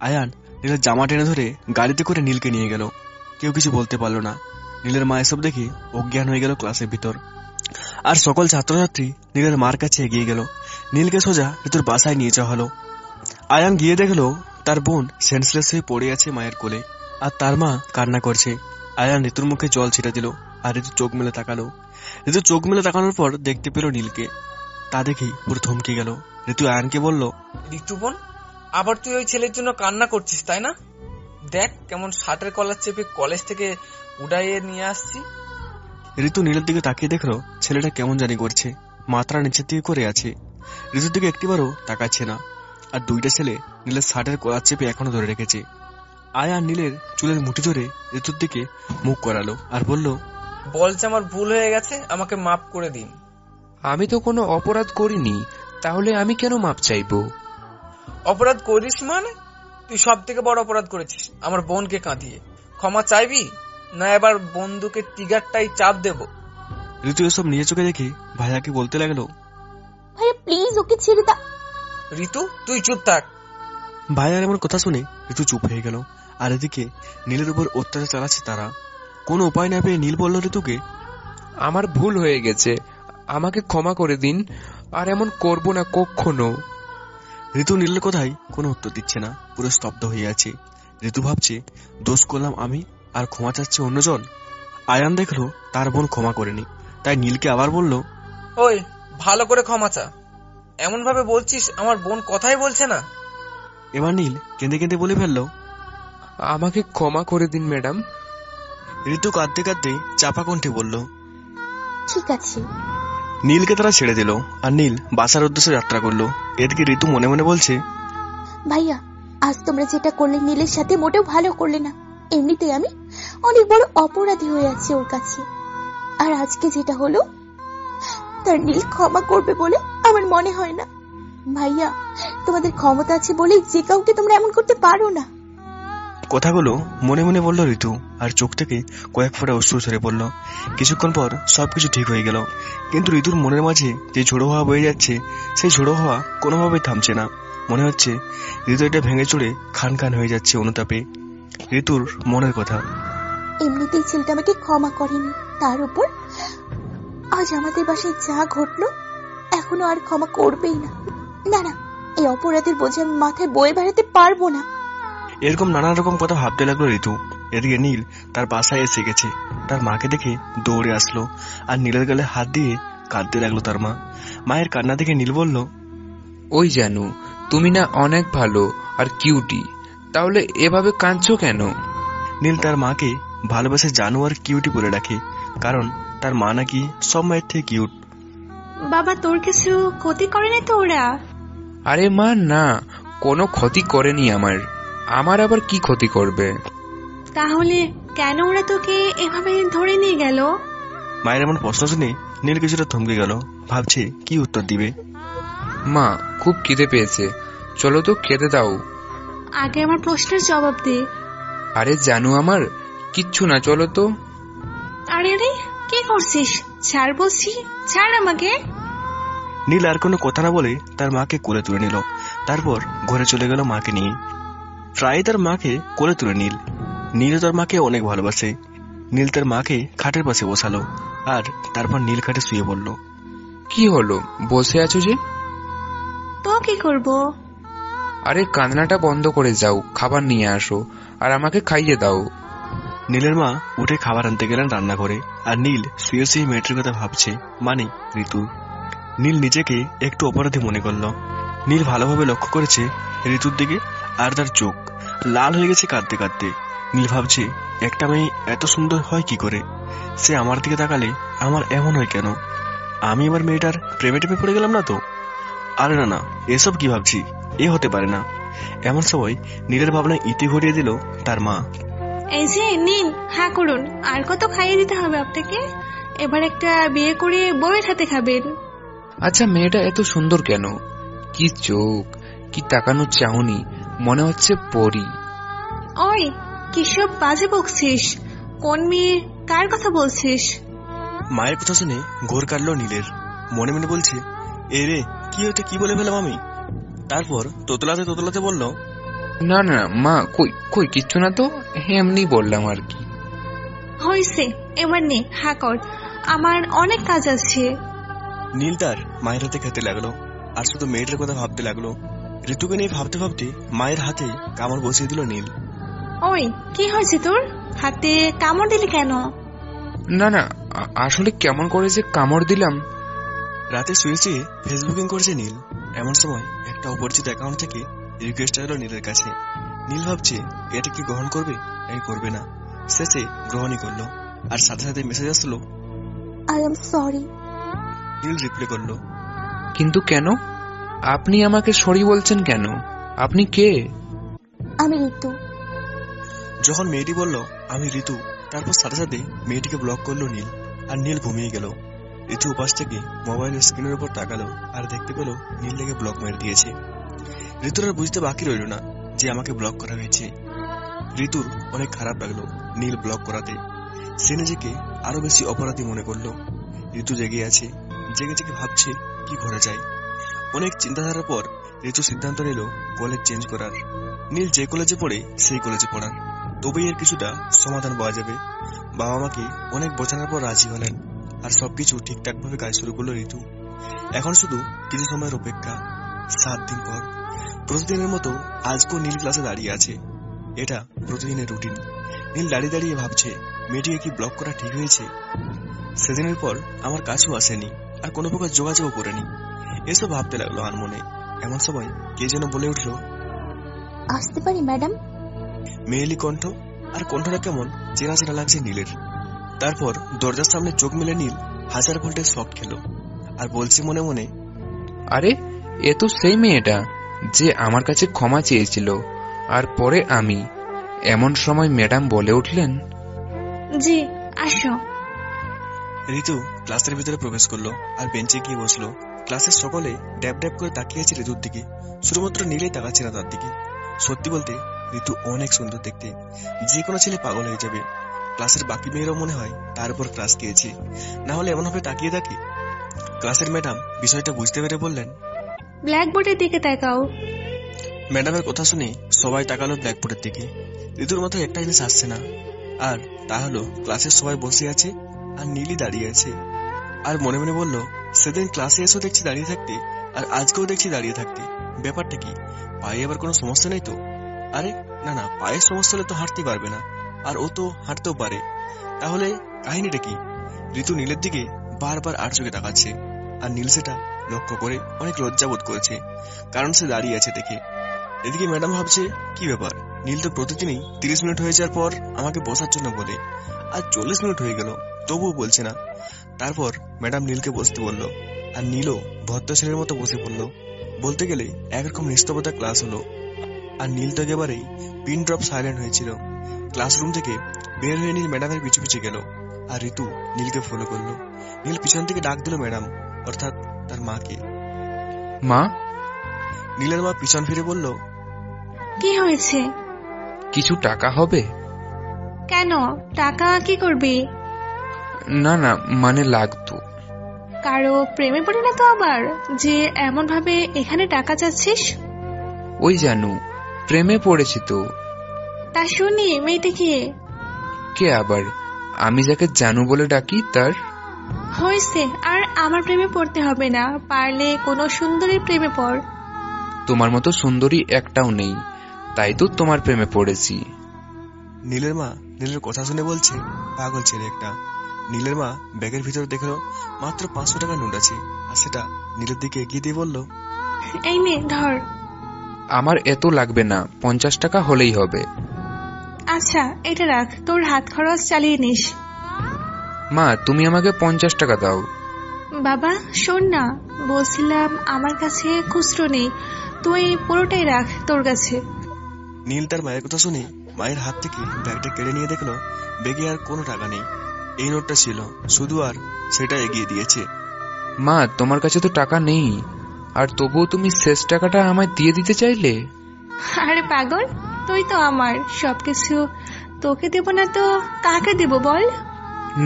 আয়ান নীলের জামা টেনে ধরে গাড়িতে করে নীলকে নিয়ে গেল। কেউ কিছু বলতে পারলো না। নীলের মা এসব দেখে অজ্ঞান হয়ে গেল ক্লাসের ভিতর। আর সকল ছাত্রছাত্রী নীলের মার কাছে এগিয়ে গেল। নীলকে সোজা ঋতুর বাসায় নিয়ে যাওয়া হলো। আয়ান গিয়ে দেখলো তার বোন সেন্সলেস হয়ে পড়ে আছে মায়ের কোলে, আর তার মা কান্না করছে। আয়ান ঋতুর মুখে জল ছিটা দিল, আর ঋতু চোখ মেলে তাকালো। ঋতু চোখ মেলে তাকানোর পর দেখতে পেল নীলকে। তা দেখেই পুরো থমকে গেল। ঋতু আয়ানকে বলল, ঋতু বোন, আবার তুই ওই ছেলের জন্য কান্না করছিস তাই না? দেখ কেমন শার্টের কলার চেপে কলেজ থেকে উড়াইয়ে নিয়ে আসছি। ঋতু নীলের দিকে তাকিয়ে দেখলো ছেলেটা কেমন জানি করছে, মাথা নিচের দিকে করে আছে। ঋতুর দিকে একটিবারও তাকাচ্ছে না। আর দুইটা ছেলে নীলের শার্টের কলার চেপে এখনো ধরে রেখেছে। আয়ান নীলের চুলের মুঠি ধরে ঋতুর দিকে মুখ করালো আর বলল, বলছে আমার ভুল হয়ে গেছে, আমাকে মাফ করে দিন। আমি তো কোনো অপরাধ করিনি, তাহলে আমি কেন মাপ চাইবো? অপরাধ করিস মানে? তুই সব থেকে বড় অপরাধ করেছিস, আমার বোনকে কাঁদিয়ে। ক্ষমা চাইবি? না এবার বন্দুকের টিগারটাই চাপ দেব। ঋতু এসব নিয়ে চোখে দেখে ভাইয়াকে বলতে লাগলো, ভাইয়া প্লিজ ওকে ছেড়ে দাও। ঋতু তুই চুপ থাক। ভাইয়ার এমন কথা শুনে ঋতু চুপ হয়ে গেল। আর এদিকে নীলের উপর অত্যাচার চালাচ্ছে তারা। কোনো উপায় না পেয়ে নীল বলল ঋতুকে, আমার ভুল হয়ে গেছে, আমাকে ক্ষমা করে দিন, আর এমন করব না কখনো। ঋতু নীলের কথাই কোনো উত্তর দিচ্ছে না, পুরো স্তব্ধ হয়ে আছে। ঋতু ভাবছে দোষ করলাম আমি, আর ক্ষমা চাচ্ছে অন্যজন। আয়ান দেখলো তার বোন ক্ষমা করেনি, তাই নীলকে আবার বলল, ওই ভালো করে ক্ষমা চা, এমন ভাবে বলছিস আমার বোন কথাই বলছে না। এবার নীল কেঁদে কেঁদে বলে ফেললো, আমাকে ক্ষমা করে দিন ম্যাডাম। ঋতু কাঁদতে কাঁদতে চাপা কণ্ঠে বলল, ঠিক আছে। নীলকে তারা ছেড়ে দিল, আর নীল বাসার উদ্দেশ্যে যাত্রা করলো। এদিকে ঋতু মনে মনে বলছে, ভাইয়া আজ তোমরা যেটা করলে নীলের সাথে মোটেও ভালো করলে না। এমনিতেই আমি অনেক বড় অপরাধী হয়ে আছি ওর কাছে, আর আজকে যেটা হলো তার নীল ক্ষমা করবে বলে আমার মনে হয় না। ভাইয়া তোমাদের ক্ষমতা আছে বলেই যে কাউকে তোমরা এমন করতে পারো না। কথাগুলো মনে মনে বলল ঋতু, আর চোখ থেকে কয়েক ফোঁটা অশ্রু ঝরে পড়ল। কিছুক্ষণ পর সবকিছু ঠিক হয়ে গেল, কিন্তু ঋতুর মনের মাঝে যে ঝোড়ো হাওয়া বয়ে যাচ্ছে, সেই ঝোড়ো হাওয়া কোনোভাবেই থামছে না। মনে হচ্ছে হৃদয়টা ভেঙে চুরে খান খান হয়ে যাচ্ছে অনুতাপে। ঋতুর মনের কথা, এমনিতেই ছেলেটা আমাকে ক্ষমা করেনি, তার উপর আজ আমাদের বাসায় যা ঘটলো এখনো আর ক্ষমা করবেই না। না না, এই অপরাধের বোঝা আমি মাথায় বয়ে বেড়াতে পারবো না। এরকম নানা রকম কথা ভাবতে লাগলো ঋতু। এদিকে নীল তার বাসায় এসে গেছে। তার মাকে দেখে দৌড়ে আসলো, আর নীলের গালে হাত দিয়ে কাঁদতে লাগলো তার মা। মায়ের কান্না দেখে নীল বলল, ওই জানু, তুমি না অনেক ভালো আর কিউটি, তাহলে এভাবে কাঁদছো কেন? নীল তার মাকে ভালোবেসে জানু আর কিউটি বলে ডাকে, কারণ তার মা নাকি সব মায়ের থেকে কিউট। বাবা তোর কিছু ক্ষতি করেনি তো ওরা? আরে মা না, কোনো ক্ষতি করেনি আমার আবার কি ক্ষতি করবে? তাহলে কেন ওরা তোকে এভাবে ধরে নিয়ে গেল? মায়ের এমন প্রশ্ন শুনে নীল কিছুটা থমকে গেল, ভাবছে কি উত্তর দিবে। মা খুব খিদে পেয়েছে, চলো তো খেতে দাও। আগে আমার প্রশ্নের জবাব দে। আরে জানু আমার, কিচ্ছু না, চলো তো। আরে আরে কি করছিস? ছাড় বলছি, ছাড় আমাকে। নীল আর কোনো কথা না বলে তার মাকে কোলে তুলে নিল। তারপর ঘরে চলে গেল মাকে নিয়ে। প্রায় তার মাকে কোলে তুলে নীল তার মাকে অনেক ভালোবাসে। নীল তার মাকে খাটের পাশে বসালো, আর তারপর নীল খাটে শুয়ে পড়ল। কি হলো, বসে আছো যে? তো কি করব? আরে কান্নাটা বন্ধ করে যাও, খাবার নিয়ে আসো আর আমাকে খাইয়ে দাও। নীলের মা উঠে খাবার আনতে গেলেন রান্না করে, আর নীল শুয়ে শুয়ে মেয়েটির কথা ভাবছে, মানে ঋতু। নীল নিজেকে একটু অপরাধী মনে করল। নীল ভালোভাবে লক্ষ্য করেছে ঋতুর দিকে, আর তার চোখ লাল হয়ে গেছে কাঁদতে কাঁদতে। নীল ভাবছে, একটা মেয়ে এত সুন্দর হয় কি করে? সে আমার দিকে তাকালে আমার এমন হয় কেন? আমি এবার মেয়েটার প্রেমে টেপে পড়ে গেলাম না তো? আরে না না, এসব কি ভাবছি, এ হতে পারে না। এমন সময় নীলের ভাবনায় ইতি ঘটিয়ে দিল তার মা। এই যে নিন, হ্যাঁ করুন, আর কত খাইয়ে দিতে হবে আপনাকে? এবার একটা বিয়ে করে বউয়ের হাতে খাবেন। আচ্ছা মেয়েটা এত সুন্দর কেন? কি চোখ, কি তাকানোর চাহনি, মনে হচ্ছে পরী। ওই কিসব বাজে বকছিস? কোন মেয়ে, কার কথা বলছিস? মায়ের কথা শুনে ঘোর কাটলো নীলের। মনে মনে বলছে, এ রে কি হতে কি বলে ফেলাম আমি। তারপর তোতলাতে তোতলাতে বলল, না না মা, কই কই কিচ্ছু না তো, এমনি বললাম আর কি। হয়েছে, এবার নে, হ্যাঁ কর, আমার অনেক কাজ আছে। নীল তার মায়ের হাতে খেতে লাগলো, আর শুধু মেয়েটার কথা ভাবতে লাগলো। ঋতুকে নিয়ে ভাবতে ভাবতে মায়ের হাতে কামড় বসিয়ে দিল নীল। ওই কি হয়েছে তোর হাতে, কামড় দিলি কেন? না না, আসলে কেমন করে যে কামড় দিলাম। রাতে শুয়ে শুয়ে ফেসবুকিং করছে নীল। এমন সময় একটা অপরিচিত অ্যাকাউন্ট থেকে রিকোয়েস্ট এলো নীলের কাছে। নীল ভাবছে এটা কি গ্রহণ করবে নাকি করবে না। শেষে গ্রহণই করলো, আর সাথে সাথে মেসেজ আসলো, I am sorry. Neel reply করলো, কিন্তু কেন? আপনি আমাকে সরি বলছেন কেন? আপনি কে? আমি ঋতু। যখন মেয়েটি বলল আমি ঋতু, তারপর সাথে সাথে মেয়েটিকে ব্লক করলো নীল, আর নীল ঘুমিয়ে গেল। ঋতু উপাস থেকে মোবাইলের স্ক্রিনের উপর তাকালো, আর দেখতে পেল নীল লেগে ব্লক মেরে দিয়েছে। ঋতুর আর বুঝতে বাকি রইল না যে আমাকে ব্লক করা হয়েছে। ঋতুর অনেক খারাপ লাগলো নীল ব্লক করাতে, সে নিজেকে আরো বেশি অপরাধী মনে করলো। ঋতু জেগে আছে, জেগে জেগে ভাবছে কি করা যায়। অনেক চিন্তাধারার পর ঋতু সিদ্ধান্ত নিল কলেজ চেঞ্জ করার। নীল যে কলেজে পড়ে সেই কলেজে পড়ার, তবেই এর কিছুটা সমাধান পাওয়া যাবে। বাবা মাকে অনেক বোঝানোর পর রাজি হলেন, আর সবকিছু ঠিকঠাক ভাবে কাজ শুরু করলো ঋতু। এখন শুধু কিছু সময়ের অপেক্ষা। 7 দিন পর প্রতিদিনের মতো আজকেও নীল ক্লাসে দাঁড়িয়ে আছে। এটা প্রতিদিনের রুটিন। নীল দাঁড়িয়ে দাঁড়িয়ে ভাবছে মেয়েটিকে কি ব্লক করা ঠিক হয়েছে। সেদিনের পর আমার কাছেও আসেনি, আর কোনো প্রকার যোগাযোগও করেনি। এসব ভাবতে লাগলো আর মনে। এমন সময় কে যেন বলে উঠলো, আসতে পারি ম্যাডাম? মেয়েলি কণ্ঠ, আর কণ্ঠটা কেমন চেনা চেনা লাগছে নীলের। তারপর দরজার সামনে চোখ মেলে নীল 1000 ভোল্টের শক খেলো, আর বলছে মনে মনে, আরে এ তো সেই মেয়েটা যে আমার কাছে ক্ষমা চেয়েছিল, আর পরে আমি। এমন সময় ম্যাডাম বলে উঠলেন, জি আসো। ঋতু ক্লাসের ভিতরে প্রবেশ করলো আর বেঞ্চে গিয়ে বসলো। ক্লাসের সকলে ড্যাব ড্যাব করে তাকিয়েছে ঋতুর দিকে, শুধুমাত্র নীলেই তাকাচ্ছে না তার দিকে। সত্যি বলতে ঋতু অনেক সুন্দর দেখতে, যে কোনো ছেলে পাগল হয়ে যাবে। ক্লাসের বাকি মেয়েরাও মনে হয় তার উপর ক্লাস খেয়েছে, না হলে এমন ভাবে তাকিয়ে থাকে। ক্লাসের ম্যাডাম বিষয়টা বুঝতে পেরে বললেন, ব্ল্যাকবোর্ডের দিকে তাকাও। ম্যাডামের কথা শুনে সবাই তাকালো ব্ল্যাকবোর্ডের দিকে। ঋতুর মাথায় একটা জিনিস আসছে না, আর তা হলো ক্লাসের সবাই বসে আছে আর নীলই দাঁড়িয়ে আছে। আর মনে মনে বলল, সেদিন ক্লাসে এসেও দেখছি দাঁড়িয়ে থাকতে, আর আজকেও দেখছি দাঁড়িয়ে থাকতে। ব্যাপারটা কি? পায়ে আবার কোনো সমস্যা নেই তো? আরে না না, পায়ের সমস্যা হলে তো হাঁটতে পারবে না, আর ও তো হাঁটতেও পারে। তাহলে কাহিনীটা কি? ঋতু নীলের দিকে বারবার আর চোখে তাকাচ্ছে, আর নীল সেটা লক্ষ্য করে অনেক লজ্জাবোধ করেছে, কারণ সে দাঁড়িয়ে আছে দেখে। এদিকে ম্যাডাম ভাবছে, কি ব্যাপার, নীল তো প্রতিদিনই 30 মিনিট হয়ে যাওয়ার পর আমাকে বসার জন্য বলে, আর 40 মিনিট হয়ে গেল তবুও বলছে না। তারপর ম্যাডাম নীলকে বসতে বলল, আর নীলও ভদ্র ছেলের মতো বসে পড়ল। বলতে গেলে একরকম নিস্তব্ধতা ক্লাস হলো, আর নীল তো একেবারেই পিন ড্রপ সাইলেন্ট হয়েছিল। ক্লাসরুম থেকে বের হয়ে নীল ম্যাডামের পিছু পিছু গেল, আর ঋতু নীলকে ফলো করলো। নীল পিছন থেকে ডাক দিল ম্যাডাম, অর্থাৎ তার মাকে। মা। নীলের মা পিছন ফিরে বলল, কি হয়েছে? কিছু টাকা হবে? কেন, টাকা কি করবি? না না, মানে লাগতো। কারো প্রেমে পড়ে না তো আবার, যে এমন ভাবে এখানে টাকা চাচ্ছিস? ওই জানু, প্রেমে পড়েছি তো। তা শুনি, মেয়েটা কে? কে আবার? আমি যাকে জানু বলে ডাকি তার। হয়েছে, আর আমার প্রেমে পড়তে হবে না, পারলে কোনো সুন্দরীর প্রেমে পড়। তোমার মতো সুন্দরী একটাও নেই, তাই তো তোমার প্রেমে পড়েছি। নীলের মা নীলের কথা শুনে বলছে, পাগল ছেলে একটা। নীলের মা ব্যাগের ভিতরে দেখলো মাত্র 500 টাকার নোট আছে, আর সেটা নীলের দিকে এগিয়ে দিয়ে বলল, এই নে ধর। আমার এত লাগবে না, 50 টাকা হলেই হবে। আচ্ছা এটা রাখ, তোর হাত খরচ চালিয়ে নিস। মা, তুমি আমাকে 50 টাকা দাও। বাবা শোন না, বলছিলাম আমার কাছে খুচরো নেই, তুই পুরোটাই রাখ তোর কাছে। নীল তার মায়ের কথা শুনে মায়ের হাত থেকে ব্যাগটা কেড়ে নিয়ে দেখলো ব্যাগে আর কোনো টাকা নেই। এই নোটটা ছিল শুধু, আর সেটা এগিয়ে দিয়েছে। মা, তোমার কাছে তো টাকা নেই, আর তবুও তুমি শেষ টাকাটা আমায় দিয়ে দিতে চাইলে। আরে পাগল, তুই তো আমার সবকিছু, তোকে দেব না তো কাকে দেব বল?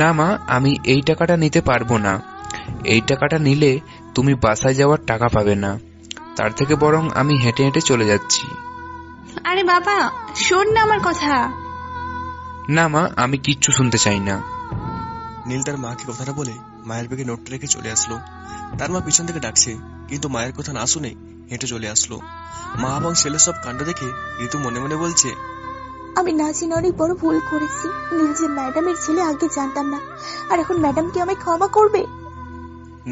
না মা, আমি এই টাকাটা নিতে পারবো না। এই টাকাটা নিলে তুমি বাসায় যাওয়ার টাকা পাবে না, তার থেকে বরং আমি হেঁটে হেঁটে চলে যাচ্ছি। আরে বাবা শোন না আমার কথা। না মা, আমি কিচ্ছু শুনতে চাই না। নীল তার মাকে কথাটা বলে মায়ের ব্যাগে নোটটা রেখে চলে আসলো। তার মা পিছন থেকে ডাকছে, কিন্তু মায়ের কথা না শুনে হেঁটে চলে আসলো। মা এবং ছেলের সব কাণ্ড দেখে ঋতু মনে মনে বলছে, আমি না জেনে অনেক বড় ভুল করেছি। নীল যে ম্যাডামের ছেলে আগে জানতাম না, আর এখন ম্যাডাম কি আমায় ক্ষমা করবে?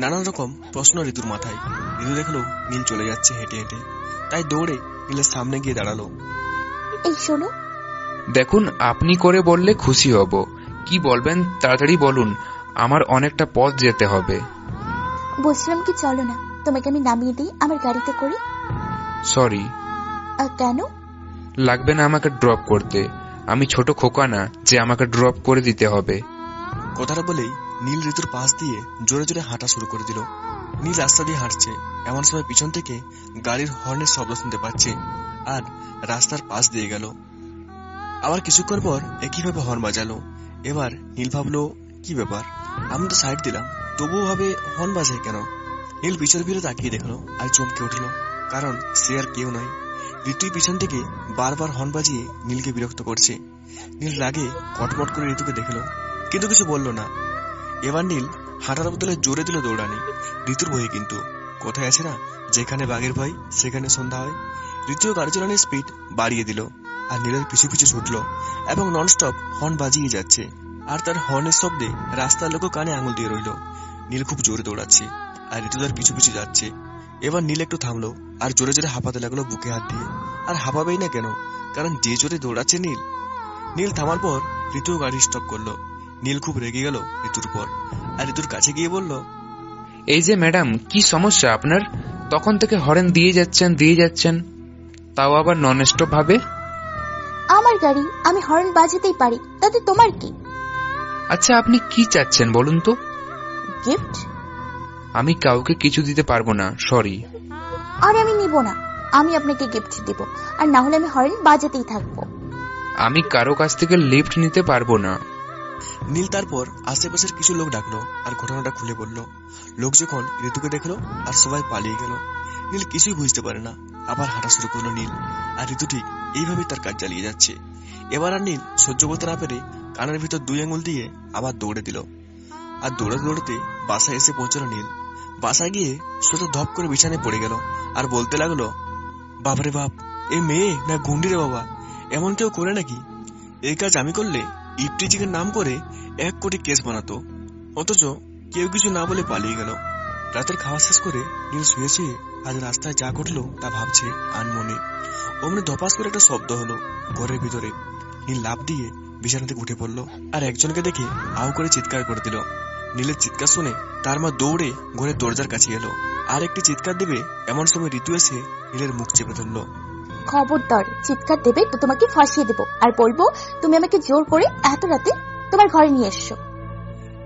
নানান রকম প্রশ্ন ঋতুর মাথায়। ঋতু দেখলো নীল চলে যাচ্ছে হেঁটে হেঁটে, তাই দৌড়ে নীলের সামনে গিয়ে দাঁড়ালো। এই শোনো। দেখুন, আপনি করে বললে খুশি হব। কি বলবেন তাড়াতাড়ি বলুন, আমার অনেকটা পথ যেতে হবে। বলছিলাম কি, চলো না, তোমাকে আমি নামিয়ে দিই আমার গাড়িতে করে। সরি। কেন? লাগবে না আমাকে ড্রপ করতে, আমি ছোট খোকা না যে আমাকে ড্রপ করে দিতে হবে। কথাটা বলেই নীল ঋতুর পাশ দিয়ে জোরে জোরে হাঁটা শুরু করে দিল। নীল রাস্তা দিয়ে হাঁটছে, এমন সময় পিছন থেকে গাড়ির হর্নের শব্দ শুনতে পাচ্ছে, আর রাস্তার পাশ দিয়ে গেল। আবার কিছুক্ষণ পর একইভাবে হর্ন বাজালো। এবার নীল ভাবলো কি ব্যাপার, আমি তো সাইড দিলাম, তবুও ভাবে হর্ন বাজায় কেন। নীল পিছন ফিরে তাকিয়ে দেখলো আর চমকে উঠলো, কারণ সে আর কেউ নয়, ঋতুই পিছন থেকে বারবার হর্ন বাজিয়ে নীলকে বিরক্ত করছে। নীল রাগে কটমট করে ঋতুকে দেখলো, কিন্তু কিছু বললো না। এবার নীল হাঁটার বদলে জোরে দিল দৌড়ানি, ঋতুর ভয়ে। কিন্তু কোথায় আছে না, যেখানে বাঘের ভয় সেখানে সন্ধ্যা হয়। ঋতুও গাড়ি চালানোর স্পিড বাড়িয়ে দিল আর নীলের পিছু পিছু ছুটলো এবং ননস্টপ হর্ন বাজিয়ে যাচ্ছে। আর তার হর্নের শব্দে রাস্তার লোকও কানে আঙুল দিয়ে রইল। নীল খুব জোরে দৌড়াচ্ছে আর ঋতু তার পিছু পিছু যাচ্ছে। এবার নীল একটু থামলো আর জোরে জোরে হাঁপাতে লাগলো বুকে হাত দিয়ে। আর হাঁপাবেই না কেন, কারণ যে জোরে দৌড়াচ্ছে নীল। নীল থামার পর ঋতুও গাড়ি স্টপ করলো। নীল খুব রেগে গেল ঋতুর পর আর ঋতুর কাছে গিয়ে বলল, এই যে ম্যাডাম, কি সমস্যা আপনার? তখন থেকে হরেন দিয়ে যাচ্ছেন, তাও আবার নন স্টপ ভাবে। আমার গাড়ি, আমি হর্ন বাজাতেই পারি, তাতে তোমার কি? আচ্ছা, আপনি কি চাচ্ছেন বলুন তো? গিফট? আমি কাউকে কিছু দিতে পারবো না, সরি। আর আমি নিব না, আমি আপনাকে গিফট দিব, আর না হলে আমি হর্ন বাজাতেই থাকবো। আমি কারো কাছ থেকে লিফট নিতে পারবো না। নীল তারপর আশেপাশের কিছু লোক ডাকলো আর ঘটনাটা খুলে বলল। লোক যখন ঋতুকে দেখলো আর সবাই পালিয়ে গেল। নীল কিছুই বুঝতে পারে না, আবার হাঁটা শুরু করলো নীল। আর ঋতু ঠিক এইভাবে তার কাজ চালিয়ে যাচ্ছে। এবার আর নীল সহ্য করতে না পেরে কানের ভিতর 2 আঙুল দিয়ে আবার দৌড়ে দিল। আর দৌড়াতে দৌড়াতে বাসায় এসে পৌঁছালো নীল। বাসায় গিয়ে সোজা ধপ করে বিছানায় পড়ে গেল আর বলতে লাগলো, বাবারে বাপ, এ মেয়ে না গুন্ডি রে বাবা, এমন কেউ করে নাকি? এই কাজ আমি করলে ইফটিজিংয়ের নাম করে 1 কোটি কেস বানাতো, অথচ কেউ কিছু না বলে পালিয়ে গেল। রাতের খাওয়া শেষ করে নীল শুয়ে শুয়ে আজ রাস্তায় যা ঘটলো তা ভাবছে আনমনে। অমনি ধপাস করে একটা শব্দ হলো ঘরের ভিতরে। নীল লাফ দিয়ে বিছানা থেকে উঠে পড়লো আর একজনকে দেখে আউ করে চিৎকার করে দিল। নীলের চিৎকার শুনে তার মা দৌড়ে ঘরের দরজার কাছে এলো। আর একটি চিৎকার দেবে এমন সময় ঋতু এসে নীলের মুখ চেপে ধরলো। খবরদার চিৎকার দেবে তো তোমাকে ফাঁসিয়ে দেবো, আর বলবো তুমি আমাকে জোর করে এত রাতে তোমার ঘরে নিয়ে এসছো।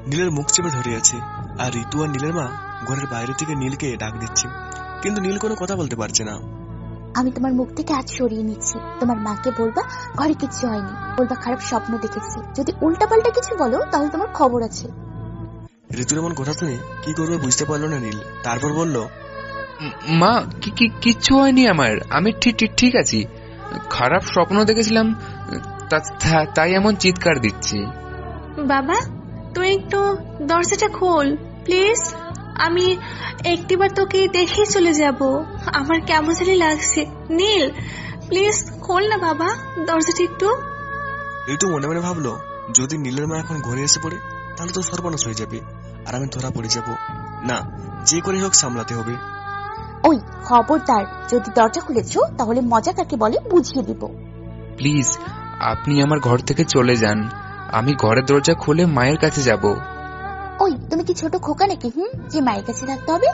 নীলের মুখ চেপে ধরে আছে আর ঋতু আর নীলের মা ঘরের বাইরে থেকে নীলকে ডাক দিচ্ছে, কিন্তু নীল কোনো কথা বলতে পারছে না। আমি তোমার মুখ থেকে হাত সরিয়ে নিচ্ছি, তোমার মাকে বলবা ঘরে কিছু হয়নি, বলবা খারাপ স্বপ্ন দেখেছি। যদি উল্টাপাল্টা কিছু বলো তাহলে তোমার খবর আছে। ঋতুর এমন কথা শুনে কি করবে বুঝতে পারলো না নীল। তারপর বলল, মা, কিচ্ছু হয়নি আমার, আমি ঠিক আছি। খারাপ স্বপ্ন দেখেছিলাম, তাই এমন চিৎকার দিচ্ছি। বাবা, তুই একটু দরজাটা খোল প্লিজ, আমি একটিবার তোকে দেখে চলে যাব, আমার কেমন জানি লাগছে। নীল, প্লিজ খোল না বাবা দরজাটা একটু। ঋতু মনে মনে ভাবলো, যদি নীলের মা এখন ঘরে এসে পড়ে তাহলে তো সর্বনাশ হয়ে যাবে আর আমি ধরা পড়ে যাব। না, যে করে হোক সামলাতে হবে। ওই খবরদার, যদি দরজা খুলেছো তাহলে মজা কাকে বলে বুঝিয়ে দিব। প্লিজ, আপনি আমার ঘর থেকে চলে যান, আমি ঘরের দরজা খুলে মায়ের কাছে যাব। ওই তুমি কি ছোট খোকা নাকি যে মায়ের কাছে থাকতে হবে?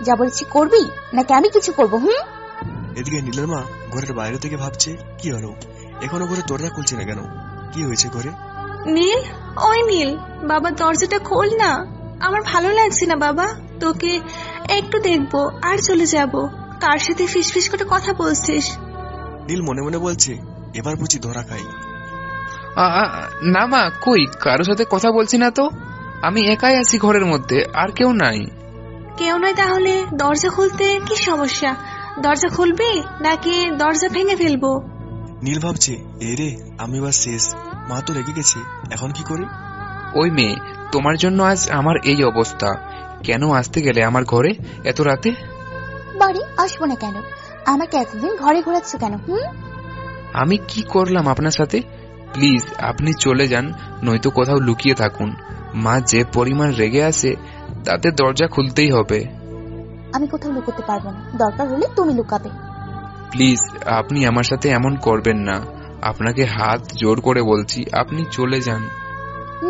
যা বলেছি করবি নাকি আমি কিছু করবো? এদিকে নীলের মা ঘরের বাইরে থেকে ভাবছে, কি হলো এখনো ঘরে দরজা খুলছে না কেন, কি হয়েছে ঘরে? নীল, ওই নীল, বাবা দরজাটা খোল না, আমার ভালো লাগছে না বাবা, তোকে একটু দেখবো আর চলে যাব। কার সাথে ফিসফিস করে কথা বলছিস? নীল মনে মনে বলছে, এবার বুঝি ধরা খাই। না মা, কই কারো সাথে কথা বলছি না তো, আমি একাই আছি ঘরের মধ্যে, আর কেউ নাই। কেউ নয় তাহলে দরজা খুলতে কি সমস্যা? দরজা খুলবি নাকি দরজা ভেঙে ফেলবো? নীল ভাবছে, রে আমি এবার শেষ, মা তো রেগে গেছে, এখন কি করি? ওই মেয়ে, তোমার জন্য আজ আমার এই অবস্থা। কেন আসতে গেলে আমার ঘরে এত রাতে? বাড়ি আসবো না কেন? আমাকে এতদিন ঘরে ঘোরাচ্ছ কেন? আমি কি করলাম আপনার সাথে? প্লিজ আপনি চলে যান, নয়তো কোথাও লুকিয়ে থাকুন। মা যে পরিমাণ রেগে আছে তাতে দরজা খুলতেই হবে। আমি কোথাও লুকোতে পারবো না, দরকার হলে তুমি লুকাবে। প্লিজ আপনি আমার সাথে এমন করবেন না, আপনাকে হাত জোর করে বলছি, আপনি চলে যান।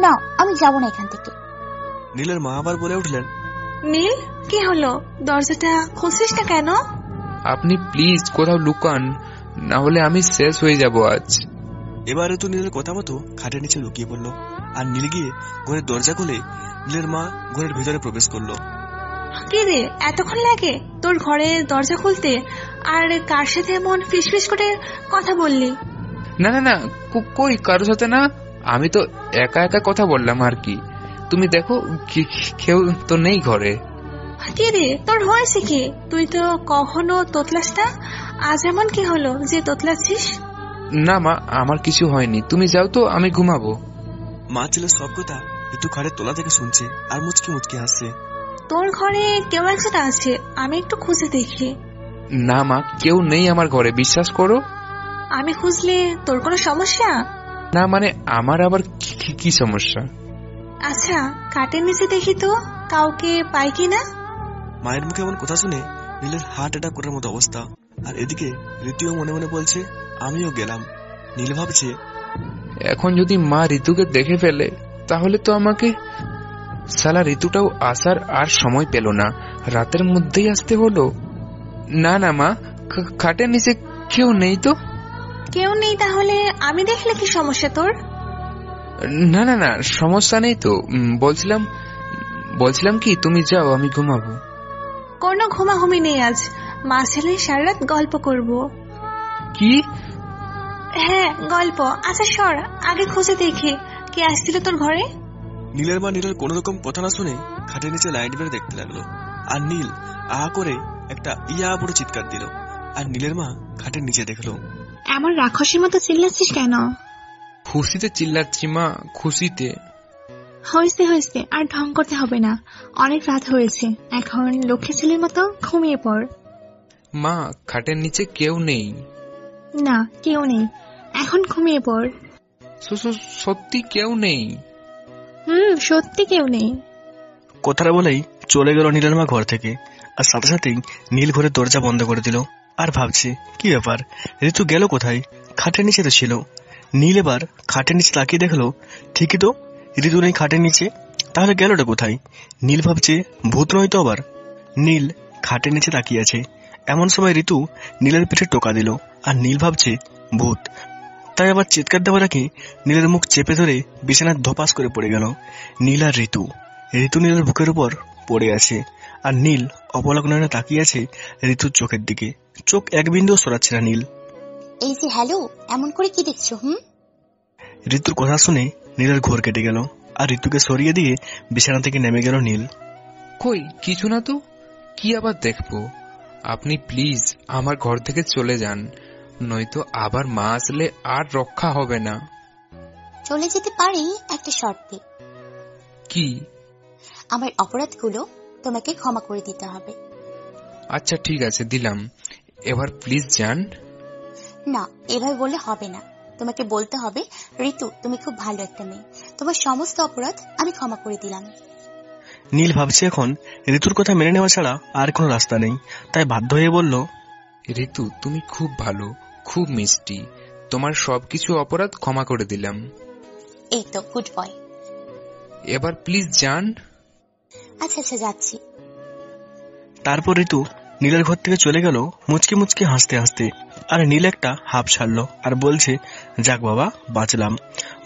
না, আমি যাবো না এখান থেকে। নীলের মা আবার বলে উঠলেন, নীল, কি হলো? দরজাটা খুলছিস না কেন? আপনি প্লিজ কোথাও লুকান, না হলে আমি শেষ হয়ে যাব আজ। এবারে তো নীলের কথা মতো খাটের নিচে লুকিয়ে পড়লো আর নীল গিয়ে ঘরের দরজা খুলে নীলের মা ঘরের ভিতরে প্রবেশ করলো। কি রে, এতক্ষণ লাগে তোর ঘরে দরজা খুলতে? আর কার সাথে এমন ফিসফিস করে কথা বললি? না না না, কই কারোর সাথে না, আমি তো একা একা কথা বললাম আর কি। তুমি দেখো কেউ তো নেই ঘরে। কে রে, তোর হয়েছে কি? তুই তো কখনো তোতলাস না, আজ এমন কি হলো যে তোতলাচ্ছিস? না মা, আমার কিছু হয়নি, তুমি যাও তো, আমি ঘুমাবো। মা ছেলের সব কথা একটু খাটের তোলা থেকে শুনছে আর মুচকি মুচকি হাসছে। তোর ঘরে কেউ একজন আছে, আমি একটু খুঁজে দেখি। না মা, কেউ নেই আমার ঘরে, বিশ্বাস করো। আমি খুঁজলে তোর কোনো সমস্যা? না মানে আমার আবার কি সমস্যা? আচ্ছা, কাটের নিচে দেখি তো কাউকে পাই কিনা। মায়ের মুখে এমন কথা শুনে নীলের হার্ট অ্যাটাক করার মতো অবস্থা। আর এদিকে ঋতুও মনে মনে বলছে আমিও গেলাম। নীল ভাবছে, এখন যদি মা ঋতুকে দেখে ফেলে তাহলে তো আমাকে, সালা ঋতুটাও আসার আর সময় পেল না, রাতের মধ্যেই আসতে হলো। না না মা, খাটের নিচে কেউ নেই তো। কেউ নেই তাহলে আমি দেখলে কি সমস্যা তোর? না না না, সমস্যা নেই তো। বলছিলাম কি, তুমি যাও, আমি ঘুমাবো। কোনো ঘুমাঘুমি নেই আজ, মা ছেলে সারা রাত গল্প করব। কি? হ্যাঁ গল্প। আচ্ছা সর, আগে খুঁজে দেখি কে আসছিল তোর ঘরে। নীলের মা নীলের কোন রকম কথা না শুনে খাটের নিচে লাইট বেড়ে দেখতে লাগলো। আর নীল আ করে একটা ইয়া বড় চিৎকার দিল। আর নীলের মা খাটের নিচে দেখলো। এমন রাক্ষসের মতো চিল্লাচ্ছিস কেন? খুশিতে চিল্লাচ্ছি মা, খুশিতে। হয়েছে, আর ঢং করতে হবে না, অনেক রাত হয়েছে, এখন লক্ষ্মী ছেলের মতো ঘুমিয়ে পড়। মা, খাটের নিচে কেউ নেই। না কেউ নেই, এখন ঘুমিয়ে পড়। সত্যি কেউ নেই? সত্যি কেউ নেই। কথাটা বলেই চলে গেল নীলের মা ঘর থেকে। আর সাথে সাথেই নীল ঘরের দরজা বন্ধ করে দিল। আর ভাবছে কি ব্যাপার, ঋতু গেল কোথায়? খাটের নিচে তো ছিল। নীল এবার খাটের নিচে তাকিয়ে দেখলো, ঠিকই তো, ঋতু নেই খাটের নিচে। তাহলে গেলটা কোথায়? নীল ভাবছে ভূত নয় তো আবার। নীল খাটের নিচে তাকিয়ে আছে, এমন সময় ঋতু নীলের পিঠে টোকা দিল। আর নীল ভাবছে ভূত, তাই আবার চিৎকার দেওয়ার আগে নীলের মুখ চেপে ধরে বিছানায় ধপাস করে পড়ে গেল। নীল আর ঋতু নীলের বুকের উপর পড়ে আছে। আর নীল অপলক নয়নে তাকিয়ে আছে ঋতুর চোখের দিকে, চোখ এক বিন্দুও সরাচ্ছে না নীল। এই যে হ্যালো, এমন করে কি দেখছো? ঋতুর কথা শুনে নীলের ঘোর কেটে গেল। আর ঋতুকে সরিয়ে দিয়ে বিছানা থেকে নেমে গেল নীল। কই কিছু না তো, কি আবার দেখবো? আপনি প্লিজ আমার ঘর থেকে চলে যান, নয়তো আবার মা আসলে আর রক্ষা হবে না। চলে যেতে পারি একটা শর্তে। কি? আমার অপরাধগুলো তোমাকে ক্ষমা করে দিতে হবে। আচ্ছা ঠিক আছে, দিলাম, এবার প্লিজ যান। না, এভাবে বললে হবে না, তোমাকে বলতে হবে ঋতু তুমি খুব ভালো একটা মেয়ে, তোমার সমস্ত অপরাধ আমি ক্ষমা করে দিলাম। নীল ভাবছে এখন ঋতুর কথা মেনে নেওয়া ছাড়া আর কোনো রাস্তা নেই, তাই বাধ্য হয়ে বলল, ঋতু তুমি খুব ভালো, খুব মিষ্টি, তোমার সবকিছু অপরাধ ক্ষমা করে দিলাম। এই তো গুড বয়। এবার প্লিজ যান। আচ্ছা যাচ্ছি। তারপর ঋতু নীলের ঘর থেকে চলে গেল মুচকি মুচকি হাসতে হাসতে। আর নীল একটা হাঁপ ছাড়লো আর বলছে, যাক বাবা, বাঁচলাম,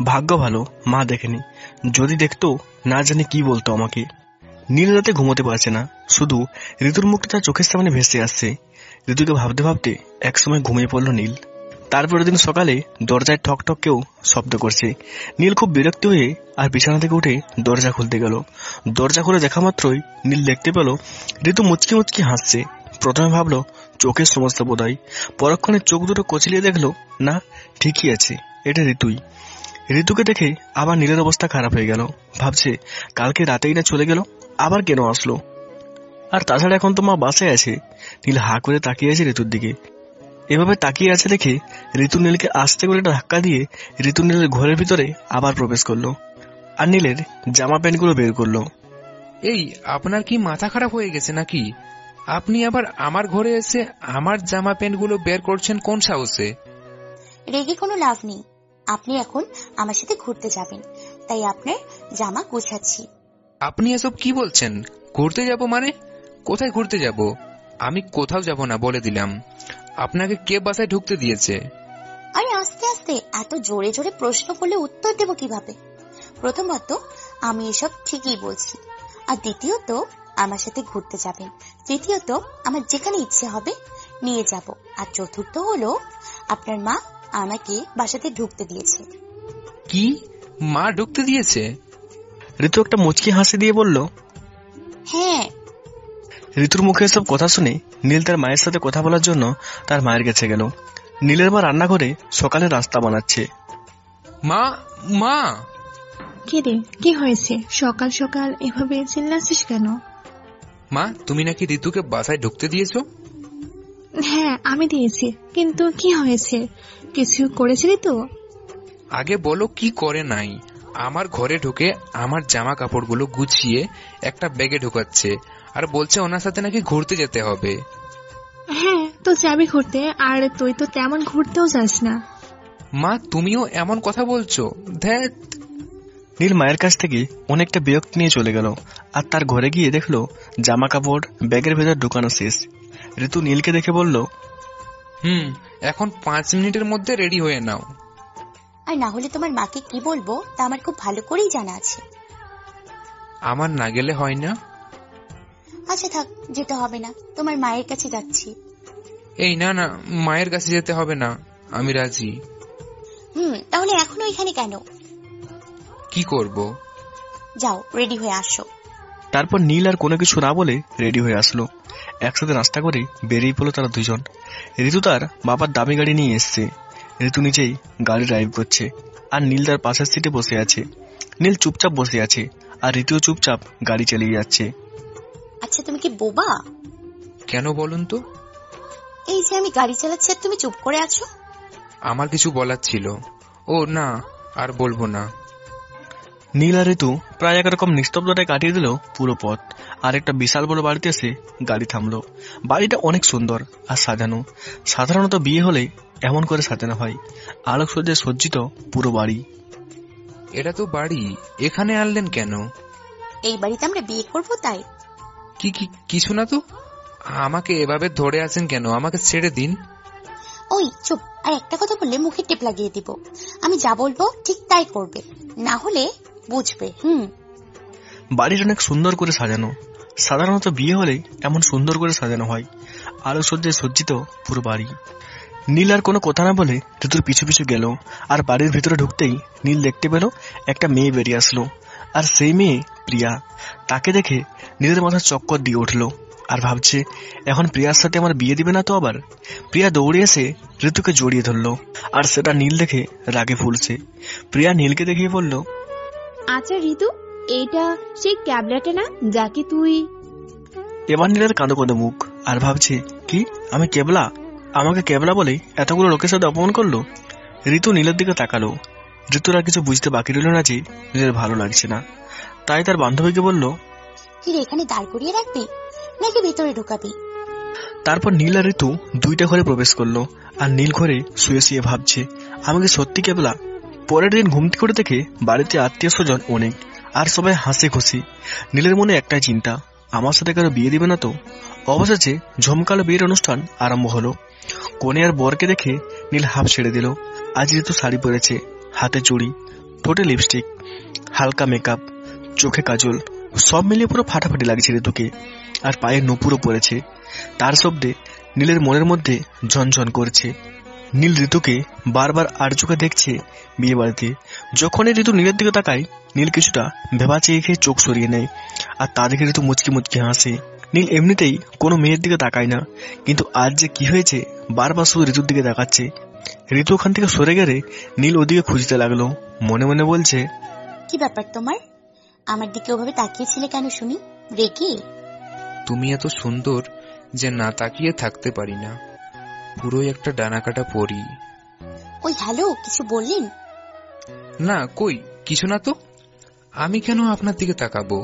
ভাগ্য ভালো মা দেখেনি, যদি দেখতো না জানি কি বলতো আমাকে। নীল রাতে ঘুমোতে পারছে না, শুধু ঋতুর মুখটা তার চোখের সামনে ভেসে আসছে। ঋতুকে ভাবতে ভাবতে একসময় ঘুমিয়ে পড়লো নীল। তারপরের দিন সকালে দরজায় ঠক ঠক কেউ শব্দ করছে। নীল খুব বিরক্ত হয়ে আর বিছানা থেকে উঠে দরজা খুলতে গেল। দরজা খুলে দেখা মাত্রই নীল দেখতে পেল ঋতু মুচকি মুচকি হাসছে। প্রথমে ভাবলো চোখের সমস্যা বোধহয়, পরক্ষণে চোখ দুটো কচলিয়ে দেখলো না, ঠিকই আছে, এটা ঋতুই। ঋতুকে দেখে আবার নীলের অবস্থা খারাপ হয়ে গেল। ভাবছে কালকে রাতেই না চলে গেল, আবার কেন আসলো? আর তাছাড়া এখন তো মা বাসায় আছে। নীল হা করে তাকিয়ে আছে ঋতুর দিকে। এভাবে তাকিয়ে আছে দেখে ঋতু নীলকে আস্তে করে ধাক্কা দিয়ে ঋতু নীলের ঘরের ভিতরে আবার প্রবেশ করলো। আর নীলের জামা প্যান্টগুলো বের করলো। এই, আপনার কি মাথা খারাপ হয়ে গেছে নাকি? আপনি আবার আমার ঘরে এসে আমার জামা প্যান্টগুলো বের করছেন কোন সাহসে? রেগে কোনো লাভ নেই, আপনি এখন আমার সাথে ঘুরতে যাবেন, তাই আপনার জামা গোছাচ্ছি। আপনি এসব কি বলছেন? ঘুরতে যাব মানে? কোথায় ঘুরতে যাব? আমি কোথাও যাব না বলে দিলাম। আপনাকে কে বাসায় ঢুকতে দিয়েছে? আরে আস্তে আস্তে, এত জোরে জোরে প্রশ্ন করলে উত্তর দেব কিভাবে? প্রথমত আমি এসব ঠিকই বলছি, আর দ্বিতীয়ত আমার সাথে ঘুরতে যাবেন, তৃতীয়ত আমার যেখানে ইচ্ছে হবে নিয়ে যাব, আর চতুর্থ হলো আপনার মা আমাকে বাসাতে ঢুকতে দিয়েছে। কি? মা ঢুকতে দিয়েছে? ঋতু একটা মুচকি হাসি দিয়ে বলল, হ্যাঁ। ঋতুর মুখে এসব কথা শুনে নীল তার মায়ের সাথে কথা বলার জন্য তার মায়ের কাছে গেল। নীলের মা রান্নাঘরে সকালে রাস্তা বানাচ্ছে। মা, মা! কি রে, কি হয়েছে? সকাল সকাল এভাবে চিল্লাছিস কেন? মা, তুমি নাকি ঋতুকে বাসায় ঢুকতে দিয়েছো? হ্যাঁ, আমি দিয়েছি, কিন্তু কি হয়েছে? কিছু করেছিলি তো? আগে বলো কি করে নাই। আমার ঘরে ঢুকে আমার জামা কাপড়গুলো গুছিয়ে একটা ব্যাগে ঢুকাচ্ছে, আর বলছে ওনার সাথে নাকি ঘুরতে যেতে হবে। হ্যাঁ, তো যাবি ঘুরতে, আর তুই তো তেমন ঘুরতেও যাস না। মা, তুমিও এমন কথা বলছো? ধ্যাত! নীল মায়ের কাছ থেকে অনেকটা বিরক্তি নিয়ে চলে গেল, আর তার ঘরে গিয়ে দেখলো জামা কাপড় ব্যাগের ভেতর ঢুকানো শেষ। ঋতু নীলকে দেখে বলল, এখন 5 মিনিটের মধ্যে রেডি হয়ে নাও। আর না হলে তোমার মাকে কি বলবো তা আমার খুব ভালো করেই জানা আছে। আমার না গেলে হয় না? আচ্ছা থাক, যেতে হবে না, তোমার মায়ের কাছে যাচ্ছি। এই না না, মায়ের কাছে যেতে হবে না, আমি রাজি। তাহলে এখনো এখানে কেন? কি করব? যাও, রেডি হয়ে আসো। তারপর নীল আর কোনো কিছু না বলে রেডি হয়ে আসলো। একসাথে নাস্তা করে বেরিয়ে পড়লো তারা দুজন। ঋতু তার বাবার দামি গাড়ি নিয়ে এসছে। ঋতু নিজেই গাড়ি ড্রাইভ করছে, আর নীল তার পাশের সিটে বসে আছে। নীল চুপচাপ বসে আছে, আর ঋতুও চুপচাপ গাড়ি চালিয়ে যাচ্ছে। আচ্ছা, তুমি কি বোবা? কেন বলুন তো? এই যে আমি গাড়ি চালাচ্ছি আর তুমি চুপ করে আছো। আমার কিছু বলার ছিল। ও না, আর বলবো না। নীল আর ঋতু প্রায় একরকম নিস্তব্ধতায় কাটিয়ে দিল পুরো পথ। আর একটা বিশাল বড় বাড়িতে এসে গাড়ি থামলো। বাড়িটা অনেক সুন্দর আর সাজানো। সাধারণত বিয়ে হলে এমন করে সাজানো হয়, আলোকসজ্জায় সজ্জিত পুরো বাড়ি। এটা তো বাড়ি, এখানে আনলেন কেন? এই বাড়িতে আমরা বিয়ে করবো তাই। কিছু না তো। আমাকে এভাবে ধরে আছেন কেন? আমাকে ছেড়ে দিন। ওই চুপ, আর একটা কথা বললে মুখে টেপ লাগিয়ে দিব। আমি যা বলবো ঠিক তাই করবে, না হলে বুঝবে। বাড়ির অনেক সুন্দর করে সাজানো। সাধারণত বিয়ে হলে এমন সুন্দর করে সাজানো হয়, আলোকসজ্জায় সজ্জিত পুরো বাড়ি। নীল আর কোনো কথা না বলে ঋতুর পিছু পিছু গেল। আর বাড়ির ভিতরে ঢুকতেই নীল দেখতে পেল একটা মেয়ে বেরিয়ে আসলো, আর সেই মেয়ে প্রিয়া। তাকে দেখে নীলের মাথা চক্কর দিয়ে উঠলো, আর ভাবছে এখন প্রিয়ার সাথে আমার বিয়ে দিবে না তো আবার। প্রিয়া দৌড়ে এসে ঋতুকে জড়িয়ে ধরলো, আর সেটা নীল দেখে রাগে ফুলছে। প্রিয়া নীলকে দেখিয়ে বলল, আচ্ছা ঋতু, এইটা সেই ক্যাবলাটা না যাকে তুই... এবার নীলের কাঁদো কাঁদো মুখ, আর ভাবছে কি আমি কেবলা? আমাকে কেবলা বলে এতগুলো লোকের সাথে অপমান করলো। ঋতু নীলের দিকে তাকালো। ঋতুর আর কিছু বুঝতে বাকি রইল না যে নীলের ভালো লাগছে না। তাই তার বান্ধবীকে বলল, কি রে, এখানে দাঁড় করিয়ে রাখবি নাকি ভেতরে ঢুকাবি? তারপর নীল আর ঋতু দুইটা ঘরে প্রবেশ করলো, আর নীল ঘরে শুয়ে শুয়ে ভাবছে আমাকে সত্যি কেবলা? পরের দিন ঘুমতি করে দেখে বাড়িতে আত্মীয় স্বজন অনেক, আর সবাই হাসি খুশি। নীলের মনে একটাই চিন্তা, আমার সাথে কারো বিয়ে দিবে না তো। অবশেষে ঝমকালো বিয়ের অনুষ্ঠান আরম্ভ হলো। কনে আর বরকে দেখে নীল হাফ ছেড়ে দিল। আজ ঋতু শাড়ি পরেছে, হাতে চুড়ি, ঠোঁটে লিপস্টিক, হালকা মেকআপ, চোখে কাজল, সব মিলিয়ে পুরো ফাটাফাটি লাগছে ঋতুকে। আর পায়ে নুপুরও পড়েছে। তার শব্দে নীলের মনের মধ্যে ঝনঝন করছে। নীল ঋতুকে বারবার আর চোখে দেখছে বিয়ে বাড়িতে। যখনই ঋতু নীলের দিকে তাকায়, নীল কিছুটা ভেবা চেয়ে খেয়ে চোখ সরিয়ে নেয়, আর তা দেখে ঋতু মুচকি মুচকি হাসে। নীল এমনিতেই কোনো মেয়ের দিকে তাকায় না, কিন্তু আজ যে কি হয়েছে বারবার শুধু ঋতুর দিকে তাকাচ্ছে। ঋতু ওখান থেকে সরে গেলে নীল ওদিকে খুঁজতে লাগলো, মনে মনে বলছে, কি ব্যাপার তোমার? আমার দিকে ওভাবে তাকিয়েছিলে কেন শুনি? রেগে? তুমি এত সুন্দর যে না তাকিয়ে থাকতে পারি না, পুরোই একটা ডানাকাটা পরি। ওই হ্যালো, কিছু বললেন? না কই, কিছু না তো। আমি কেন আপনার দিকে তাকাবো?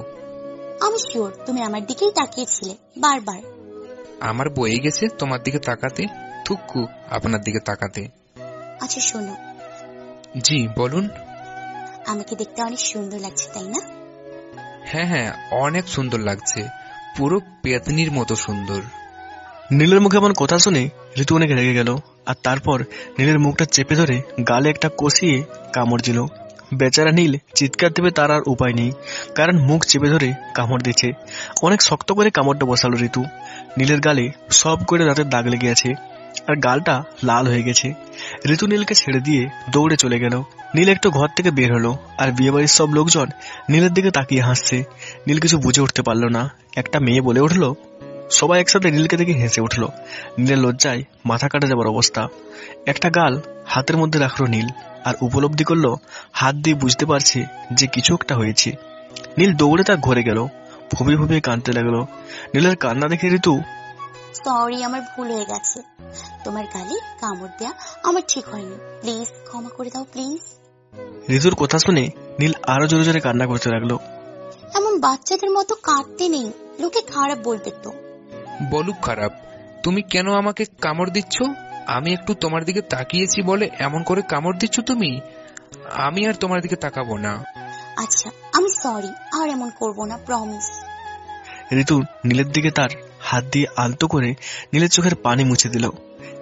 আমি শিওর তুমি আমার দিকেই তাকিয়েছিলে বারবার। আমার বয়ে গেছে তোমার দিকে তাকাতে, থুক্কু আপনার দিকে তাকাতে। আচ্ছা শোনো। জি বলুন। আমাকে দেখতে অনেক সুন্দর লাগছে তাই না? হ্যাঁ হ্যাঁ, অনেক সুন্দর লাগছে, পুরো পেতনির মতো সুন্দর। নীলের মুখে এমন কথা শুনে ঋতু অনেক রেগে গেল, আর তারপর নীলের মুখটা চেপে ধরে গালে একটা কষিয়ে কামড় দিল। বেচারা নীল চিৎকার দেবে তার আর উপায় নেই, কারণ মুখ চেপে ধরে কামড় দিচ্ছে। অনেক শক্ত করে কামড়টা বসালো ঋতু। নীলের গালে সব করে দাঁতের দাগ লেগে আছে, আর গালটা লাল হয়ে গেছে। ঋতু নীলকে ছেড়ে দিয়ে দৌড়ে চলে গেল। নীল একটু ঘর থেকে বের হলো, আর বিয়ে বাড়ির সব লোকজন নীলের দিকে তাকিয়ে হাসছে। নীল কিছু বুঝে উঠতে পারলো না। একটা মেয়ে বলে উঠলো। সবাই একসাথে নীলকে দেখে হেসে উঠলো। নীলের লজ্জায় মাথা কাটা যাবার অবস্থা। একটা গাল হাতের মধ্যে রাখলো নীল, আর উপলব্ধি করলো হাত দিয়ে বুঝতে পারছে যে কিছু একটা হয়েছে। নীল দৌড়ে তার ঘরে গেল, ফুপিয়ে ফুপিয়ে কাঁদতে লাগলো। নীলের কান্না দেখে ঋতু, সরি, আমার ভুল হয়ে গেছে। তোমার গালে কামড় দেয়া আমার ঠিক হয়নি, প্লিজ ক্ষমা করে দাও প্লিজ। ঋতুর কথা শুনে নীল আরো জোরে জোরে কান্না করতে লাগলো। এমন বাচ্চাদের মতো কাঁদতে নেই, লোকে খারাপ বলবে তো। বলুক খারাপ, তুমি কেন আমাকে কামড় দিচ্ছ? আমি একটু তোমার দিকে তাকিয়েছি বলে এমন করে কামড় দিচ্ছ তুমি? আমি আর তোমার দিকে তাকাবো না। আচ্ছা, আমি সরি, আর এমন করব না, প্রমিস। ঋতু নীলের দিকে তার হাত দিয়ে আলতো করে নীলের চোখের পানি মুছে দিল।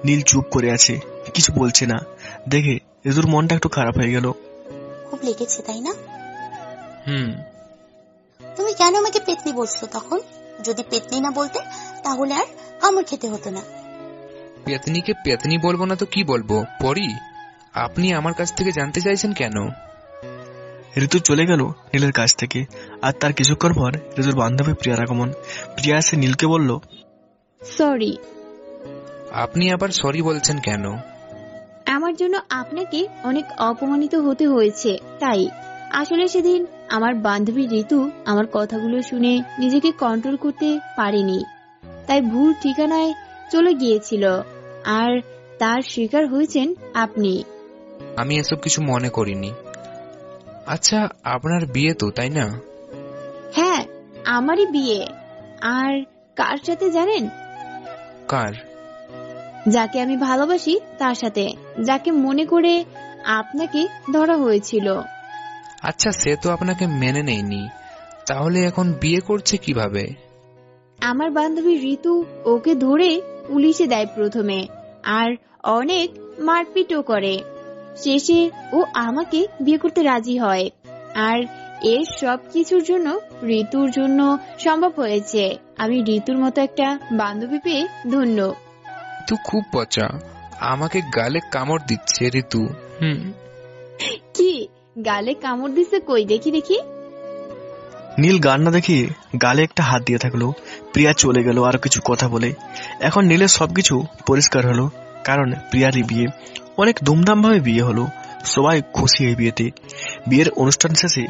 নীল চুপ করে আছে, কিছু বলছে না। দেখে ঋতুর মনটা একটু খারাপ হয়ে গেল। খুব লেগেছে তাই না? তুমি কেন আমাকে পেতনি বলছো তখন? যদি পেতনি না বলতে তাহলে আর কামড় খেতে হতো না। পেতনিকে পেতনি বলবো না তো কি বলবো? পরি, আপনি আমার কাছ থেকে জানতে চাইছেন কেন? ঋতু চলে গেল নীলের কাছ থেকে, আর তার কিছুক্ষণ পর ঋতুর বান্ধবী প্রিয়ার আগমন। প্রিয়া এসে নীলকে বলল, সরি। আপনি আবার সরি বলছেন কেন? আমার জন্য আপনাকে অনেক অপমানিত হতে হয়েছে, তাই। আসলে সেদিন আমার বান্ধবী ঋতু আমার কথাগুলো শুনে নিজেকে কন্ট্রোল করতে পারেনি, তাই ভুল ঠিকানায় চলে গিয়েছিল, আর তার শিকার হয়েছেন আপনি। আমি এসব কিছু মনে করিনি। আচ্ছা, আপনার বিয়ে তো, তাই না? হ্যাঁ, আমারই বিয়ে। আর কার সাথে জানেন? কার? যাকে আমি ভালোবাসি তার সাথে, যাকে মনে করে আপনাকে ধরা হয়েছিল। আচ্ছা, সে তো আপনাকে মেনে নেয়নি, তাহলে এখন বিয়ে করছে কিভাবে? আমার বান্ধবী ঋতু ওকে ধরে পুলিশে দেয় প্রথমে, আর অনেক মারপিটও করে। শেষে ও আমাকে বিয়ে করতে রাজি হয়, আর এর সব কিছুর জন্য ঋতুর জন্য সম্ভব হয়েছে। আমি ঋতুর মতো একটা বান্ধবী পেয়ে ধন্য। তুই খুব পচা, আমাকে গালে কামড় দিচ্ছে ঋতু। কি গালে কামড় দিছে? কই দেখি দেখি। নীল গান না দেখিয়ে গালে একটা হাত দিয়ে থাকলো। প্রিয়া চলে গেল আর কিছু কথা বলে। এখন নীলের সবকিছু পরিষ্কার হলো, কারণ প্রিয়ারই বিয়ে। অনেক ধুমধাম ভাবে বিয়ে হলো, সবাই খুশি এই বিয়েতে। বিয়ের অনুষ্ঠান শেষে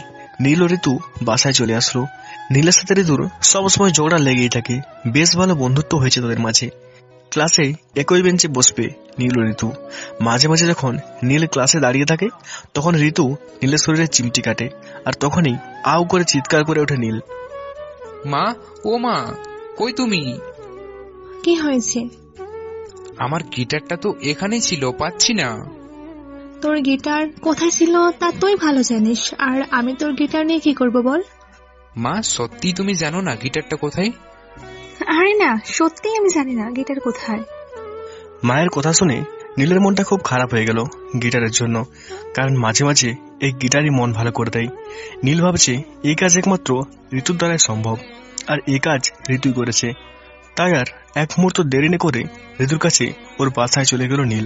নীল ও ঋতু বাসায় চলে আসলো। নীলের সাথে ঋতুর সবসময় ঝগড়া লেগেই থাকে, বেশ ভালো বন্ধুত্ব হয়েছে তাদের মাঝে। ক্লাসে একই বেঞ্চে বসবে নীল ও ঋতু। মাঝে মাঝে যখন নীল ক্লাসে দাঁড়িয়ে থাকে, তখন ঋতু নীলের শরীরে চিমটি কাটে, আর তখনই আউ করে চিৎকার করে ওঠে নীল। মা, ও মা, কই তুমি? কি হয়েছে? আমার গিটারটা তো এখানেই ছিল, পাচ্ছি না। তোর গিটার কোথায় ছিল তা তুই ভালো জানিস, আর আমি তোর গিটার নিয়ে কি করব বল? মা, সত্যি তুমি জানো না গিটারটা কোথায়? আরে না, সত্যি আমি জানি না গিটার কোথায়। মায়ের কথা শুনে নীলের মনটা খুব খারাপ হয়ে গেল গিটারের জন্য, কারণ মাঝে মাঝে এই গিটারই মন ভালো করে দেয়। নীল ভাবছে এই কাজ একমাত্র ঋতুর দ্বারাই সম্ভব, আর এই কাজ ঋতুই করেছে। তাই আর এক মুহূর্ত দেরি না করে ঋতুর কাছে ওর বাসায় চলে গেল নীল।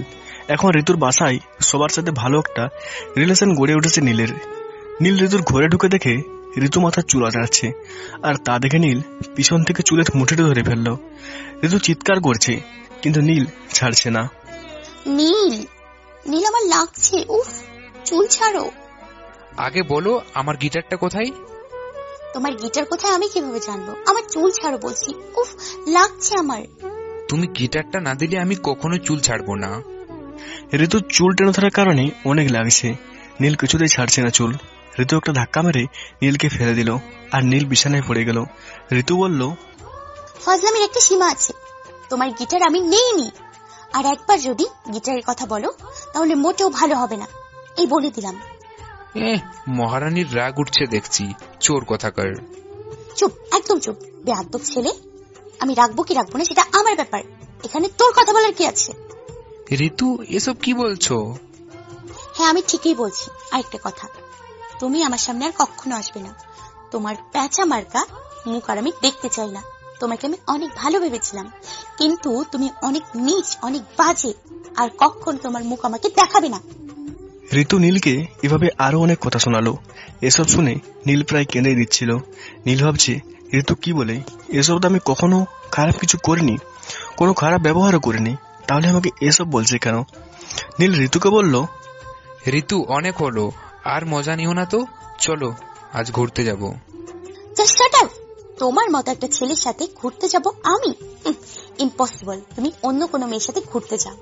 এখন ঋতুর বাসায় সবার সাথে ভালো একটা রিলেশন গড়ে উঠেছে নীলের। নীল ঋতুর ঘরে ঢুকে দেখে ঋতু মাথার চুল আঁচড়াচ্ছে, আর তা দেখে নীল পিছন থেকে চুলের মুঠিটা ধরে ফেললো। ঋতু চিৎকার করছে, কিন্তু নীল ছাড়ছে না। নীল, নীল আমার লাগছে, উফ, চুল ছাড়ো। আগে বলো আমার গিটারটা কোথায়? তোমার গিটার কোথায় আমি কিভাবে জানবো? আমার চুল ছাড়ো বলছি, উফ, লাগছে আমার। তুমি গিটারটা না দিলে আমি কখনো চুল ছাড়বো না। ঋতুর চুল টেনে ধরার কারণে অনেক লাগছে। নীল কিছুতেই ছাড়ছে না চুল। ঋতু একটা ধাক্কা মেরে নীলকে ফেলে দিল, আর নীল বিছানায় পড়ে গেল। ঋতু বলল, ফাজলামির একটা সীমা আছে। তোমার গিটার আমি নেইনি, আর একবার যদি গিটারের কথা বলো তাহলে মোটেও ভালো হবে না, এই বলে দিলাম। মহারানীর রাগ উঠছে দেখছি, চোর কথাকার। চুপ, একদম চুপ, বেয়াদব ছেলে। আমি রাখবো কি রাখবো না সেটা আমার ব্যাপার, এখানে তোর কথা বলার কি আছে? ঋতু, এসব কি বলছো? হ্যাঁ, আমি ঠিকই বলছি। আরেকটা কথা, তুমি আমার সামনে আর কখনো আসবে না। তোমার প্যাঁচা মার্কা মুখ আর আমি দেখতে চাই না। তোমাকে আমি অনেক ভালো ভেবেছিলাম, কিন্তু তুমি অনেক নীচ, অনেক বাজে, আর কখন তোমার মুখ আমাকে দেখাবে না। ঋতু নীলকে এভাবে আরো অনেক কথা শোনালো। এসব শুনে নীল প্রায় কেঁদেই দিচ্ছিল। নীল ভাবছে, ঋতু কি বলে, এসব তো আমি কখনো খারাপ কিছু করিনি, কোনো খারাপ ব্যবহারও করিনি, তাহলে আমাকে এসব বলছে কেন? নীল ঋতুকে বলল, ঋতু অনেক হলো, আর মজা নিও না তো, চলো আজ ঘুরতে যাব। Just shut up. তোমার মতো একটা ছেলের সাথে ঘুরতে যাব আমি? ইম্পসিবল। তুমি অন্য কোনো মেয়ের সাথে ঘুরতে যাও।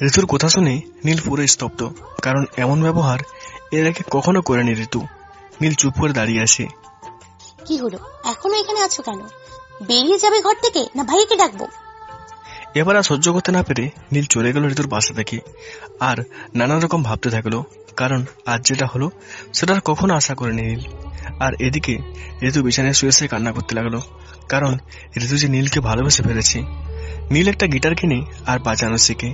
ঋতুর কথা শুনে নীল পুরো স্তব্ধ, কারণ এমন ব্যবহার এর আগে কখনো করেনি ঋতু। নীল চুপ করে দাঁড়িয়ে আছে। কি হলো, এখনো এখানে আছো কেন? বেরিয়ে যাবে ঘর থেকে, না ভাইকে ডাকবো? এবার আর সহ্য করতে না পেরে নীল চলে গেল ঋতুর বাসা থেকে। আর নানান রকম ভাবতে থাকলো, কারণ আজ যেটা হলো সেটা আর কখনো আশা করেনি নীল। আর এদিকে ঋতু বিছানায় শুয়ে শুয়ে কান্না করতে লাগলো, কারণ ঋতু যে নীলকে ভালোবেসে ফেলেছে। নীল একটা গিটার কিনে আর বাজানো শেখে।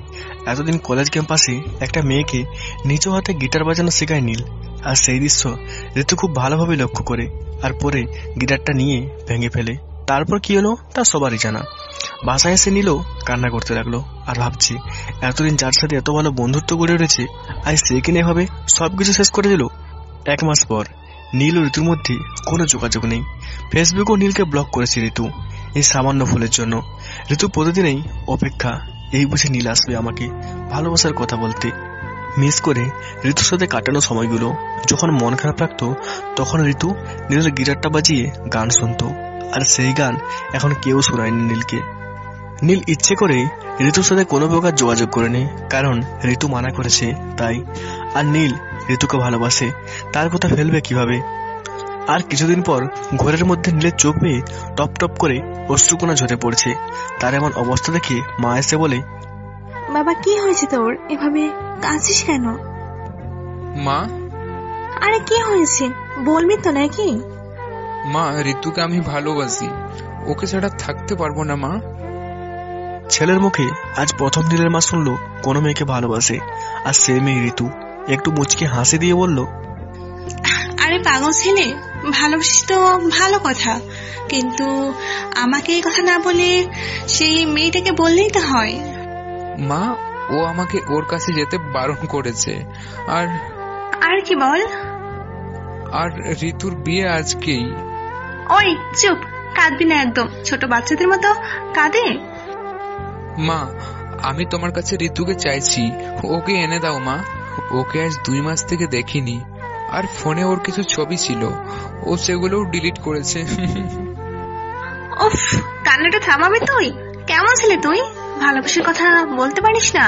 এতদিন কলেজ ক্যাম্পাসে একটা মেয়েকে নিজ হাতে গিটার বাজানো শেখায় নীল, আর সেই দৃশ্য ঋতু খুব ভালোভাবে লক্ষ্য করে, আর পরে গিটারটা নিয়ে ভেঙে ফেলে। তারপর কি হলো তা সবারই জানা। বাসায় এসে নীলও কান্না করতে লাগলো, আর ভাবছি এতদিন যার সাথে এত ভালো বন্ধুত্ব গড়ে উঠেছে, আজ সে কিনে এভাবে সবকিছু শেষ করে দিল। 1 মাস পর নীল ও ঋতুর মধ্যে কোনো যোগাযোগ নেই। ফেসবুকও নীলকে ব্লক করেছে ঋতু, এই সামান্য ভুলের জন্য। ঋতু প্রতিদিনই অপেক্ষা, এই বুঝে নীল আসবে আমাকে ভালোবাসার কথা বলতে। মিস করে ঋতুর সাথে কাটানো সময়গুলো। যখন মন খারাপ রাখতো তখন ঋতু নীলের গিটারটা বাজিয়ে গান শুনতো, আর সেই গান এখন কেউ শোনায়নি নীলকে। নীল ইচ্ছে করে ঋতুর সাথে কোনো প্রকার যোগাযোগ করেনি, কারণ ঋতু মানা করেছে তাই। আর নীল ঋতুকে ভালোবাসে, তার কথা ফেলবে কিভাবে? আর কিছুদিন পর ঘরের মধ্যে নীলের চোখ বেয়ে টপ টপ করে অশ্রুকণা ঝরে পড়ছে। তার এমন অবস্থা দেখে মা এসে বলে, বাবা কি হয়েছে তোর, এভাবে কাঁদছিস কেন? মা, আরে কি হয়েছে বলবি তো নাকি? মা, ঋতুকে আমি ভালোবাসি, ওকে ছাড়া থাকতে পারবো না মা। ছেলের মুখে আজ প্রথম নীলের মা শুনলো কোনো মেয়েকে ভালোবাসে, আর সে মেয়ে ঋতু। একটু মুচকে হাসি দিয়ে বলল, আরে পাগল ছেলে, ভালোবাসিস তো ভালো কথা, কিন্তু আমাকে এই কথা না বলে সেই মেয়েটাকে বললেই তো হয়। মা, ও আমাকে ওর কাছে যেতে বারণ করেছে। আর কি বল? আর ঋতুর বিয়ে আজকেই। ওই চুপ, কাঁদবি না একদম, ছোট বাচ্চাদের মতো কাঁদে। মা, আমি তোমার কাছে ঋতুকে চাইছি, ওকে এনে দাও মা। ওকে আজ 2 মাস থেকে দেখিনি, আর ফোনে ওর কিছু ছবি ছিল, ও সেগুলোও ডিলিট করেছে। উফ, কান্নাটা থামাবি তুই? কেমন ছেলে তুই, ভালোবাসার কথা বলতে পারিস না,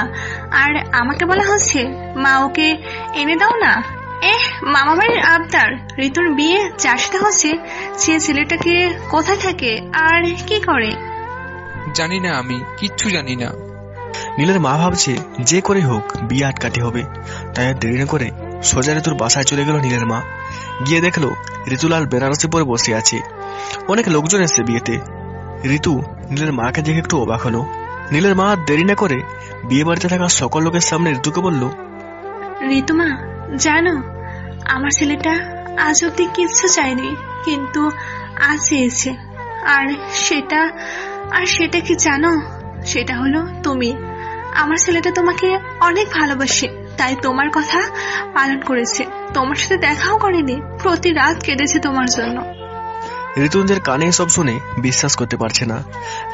আর আমাকে বলা হচ্ছে মা ওকে এনে দাও না। মামা বাড়ির আবদার, ঋতুর বিয়ে যার সাথে হচ্ছে সে ছেলেটাকে কোথায় থাকে আর কি করে? জানি না, আমি কিচ্ছু জানি না। নীলের মা ভাবছে যে করে হোক বিয়ে আটকাতে হবে, তাই আর দেরি না করে সোজা ঋতুর বাসায় চলে গেল নীলের মা। গিয়ে দেখলো ঋতুলাল বেনারসি পরে বসে আছে। অনেক লোকজন এসেছে বিয়েতে। ঋতু নীলের মাকে দেখে একটু অবাক হলো। নীলের মা দেরি না করে বিয়ে বাড়িতে থাকা সকল লোকের সামনে ঋতুকে বলল, ঋতুমা, জানো আমার ছেলেটা আজ অব্দি কিচ্ছু চায়নি, কিন্তু আজ চেয়েছে। আর সেটা কি জানো? সেটা হলো তুমি। আমার ছেলেটা তোমাকে অনেক ভালোবাসে, তাই তোমার কথা পালন করেছে। তোমার সাথে দেখাও করেনি, প্রতি রাত কেঁদেছে তোমার জন্য। ঋতুঞ্জের কানে সব শুনে বিশ্বাস করতে পারছে না।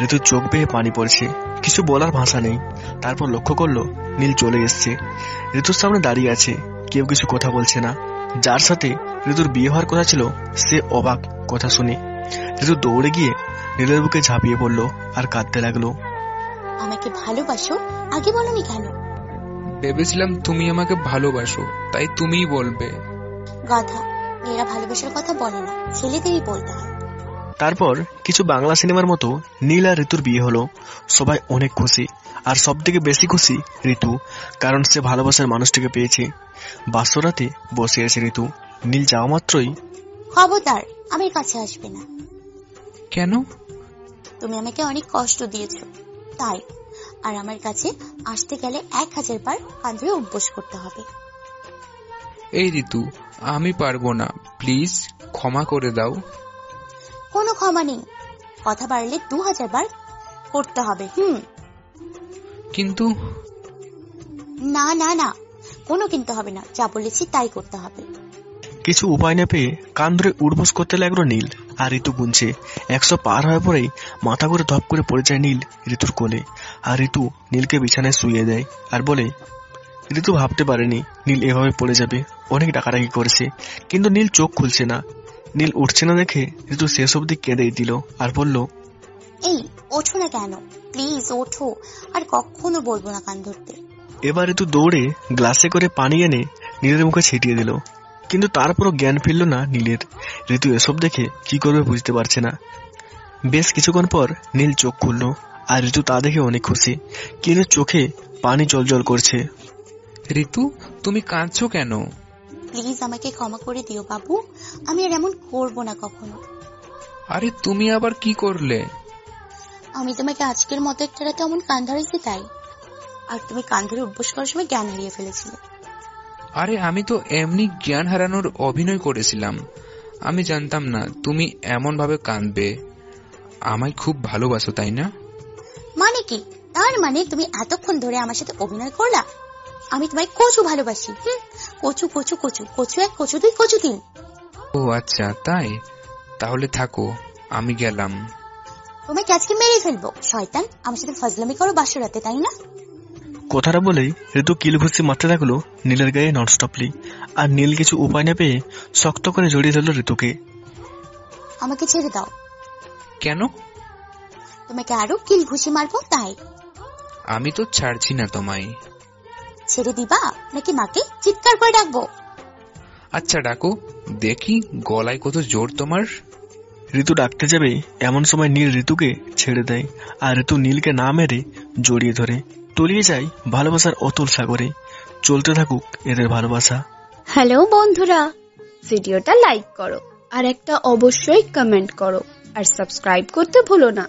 ঋতুর চোখ বেয়ে পানি পড়ছে, কিছু বলার ভাষা নেই। তারপর লক্ষ্য করলো নীল চলে এসছে, ঋতুর সামনে দাঁড়িয়ে আছে, কেউ কিছু কথা বলছে না। যার সাথে ঋতুর বিয়ে হওয়ার কথা ছিল সে অবাক কথা শুনে। ঋতু দৌড়ে গিয়ে নীলের বুকে ঝাঁপিয়ে পড়লো আর কাঁদতে লাগলো। আমাকে ভালোবাসো, আগে বলনি কেন? ভেবেছিলাম তুমি আমাকে ভালোবাসো, তাই তুমিই বলবে। গাধা, মেয়েরা ভালোবাসার কথা বলে না, ছেলেদেরই বলতে হয়। তারপর কিছু বাংলা সিনেমার মতো নীল আর ঋতুর বিয়ে হলো। সবাই অনেক খুশি, আর সব থেকে বেশি খুশি ঋতু, কারণ সে ভালোবাসার মানুষটিকে পেয়েছে। বাসরাতে বসে আছে ঋতু। নীল যাওয়া মাত্রই, খবরদার আমার কাছে আসবে না। কেন? তুমি আমাকে অনেক কষ্ট দিয়েছো তাই, আর আমার কাছে আসতে গেলে 1000 বার কান ধরে উপোস করতে হবে। এই ঋতু, আমি পারবো না, প্লিজ ক্ষমা করে দাও। কোনো ক্ষমা নেই, কথা বাড়লে 2000 বার করতে হবে। কিন্তু না না না, কোনো কিনতে হবে না, যা বলেছি তাই করতে হবে। কিছু উপায় না পেয়ে কান ধরে উঠবোস করতে লাগলো নীল। আর ঋতু গুনছে 100 পার হওয়ার পরেই মাথা করে ধপ করে পড়ে যায় নীল ঋতুর কোলে। আর ঋতু নীলকে বিছানায় শুইয়ে দেয় আর বলে, ঋতু ভাবতে পারেনি নীল এভাবে পড়ে যাবে। অনেক ডাকাডাকি করেছে কিন্তু নীল চোখ খুলছে না। নীল উঠছে না দেখে ঋতু শেষ অবধি কেঁদেই দিল আর বলল, এই ওঠো না কেন, প্লিজ ওঠো, আর কখনো বলবো না কান ধরতে। এবার ঋতু দৌড়ে গ্লাসে করে পানি এনে নীলের মুখে ছিটিয়ে দিল, কিন্তু তারপরও জ্ঞান ফিরল না নীলের। ঋতু এসব দেখে কি করবে বুঝতে পারছে না। বেশ কিছুক্ষণ পর নীল চোখ খুলল আর ঋতু তা দেখে অনেক খুশি, কিন্তু চোখে পানি জল করছে। ঋতু, তুমি কাঁদছো কেন? প্লিজ আমাকে ক্ষমা করে দিও বাবু, আমি আর এমন করবো না কখনো। আরে তুমি আবার কি করলে? আমি তোমাকে আজকের মতো একটা রাতে এমন কান ধরেছি তাই, আর তুমি কান ধরে উঠবোস করার সময় জ্ঞান হারিয়ে ফেলেছিলে। আরে আমি তো এমনি জ্ঞান হারানোর অভিনয় করেছিলাম। আমি জানতাম না তুমি এমন ভাবে কাঁদবে। আমায় খুব ভালোবাসো তাই না? মানে কি? তার মানে তুমি এতক্ষণ ধরে আমার সাথে অভিনয় করলা? আমি তোমায় কচু ভালোবাসি। কচু কচু কচু, কচু এক, কচু দুই, কচু তিন। ও আচ্ছা তাই, তাহলে থাকো, আমি গেলাম। তোমাকে আজকে মেরে ফেলবো শয়তান, আমার সাথে ফাজলামি করো বাসরাতে তাই না? কথাটা বলেই ঋতু কিলঘুষি মারতে লাগলো নীলের গায়ে ননস্টপলি। আর নীল কিছু উপায় না পেয়ে শক্ত করে জড়িয়ে ধরল ঋতুকে। আমাকে ছেড়ে দাও। কেন? তোমাকে আরো কিল ঘুষি মারবো তাই। আমি তো ছাড়ছি না তোমায়। ছেড়ে দিবা নাকি মাকে চিৎকার করে ডাকবো? আচ্ছা ডাকো দেখি, গলায় কত জোর তোমার। ঋতু ডাকতে যাবে এমন সময় নীল ঋতুকে ছেড়ে দেয় আর ঋতু নীলকে না মেরে জড়িয়ে ধরে তলিয়ে যায় ভালোবাসার অতুল সাগরে। চলতে থাকুক এদের ভালোবাসা। হ্যালো বন্ধুরা, ভিডিওটা লাইক করো আর একটা অবশ্যই কমেন্ট করো আর সাবস্ক্রাইব করতে ভুলো না।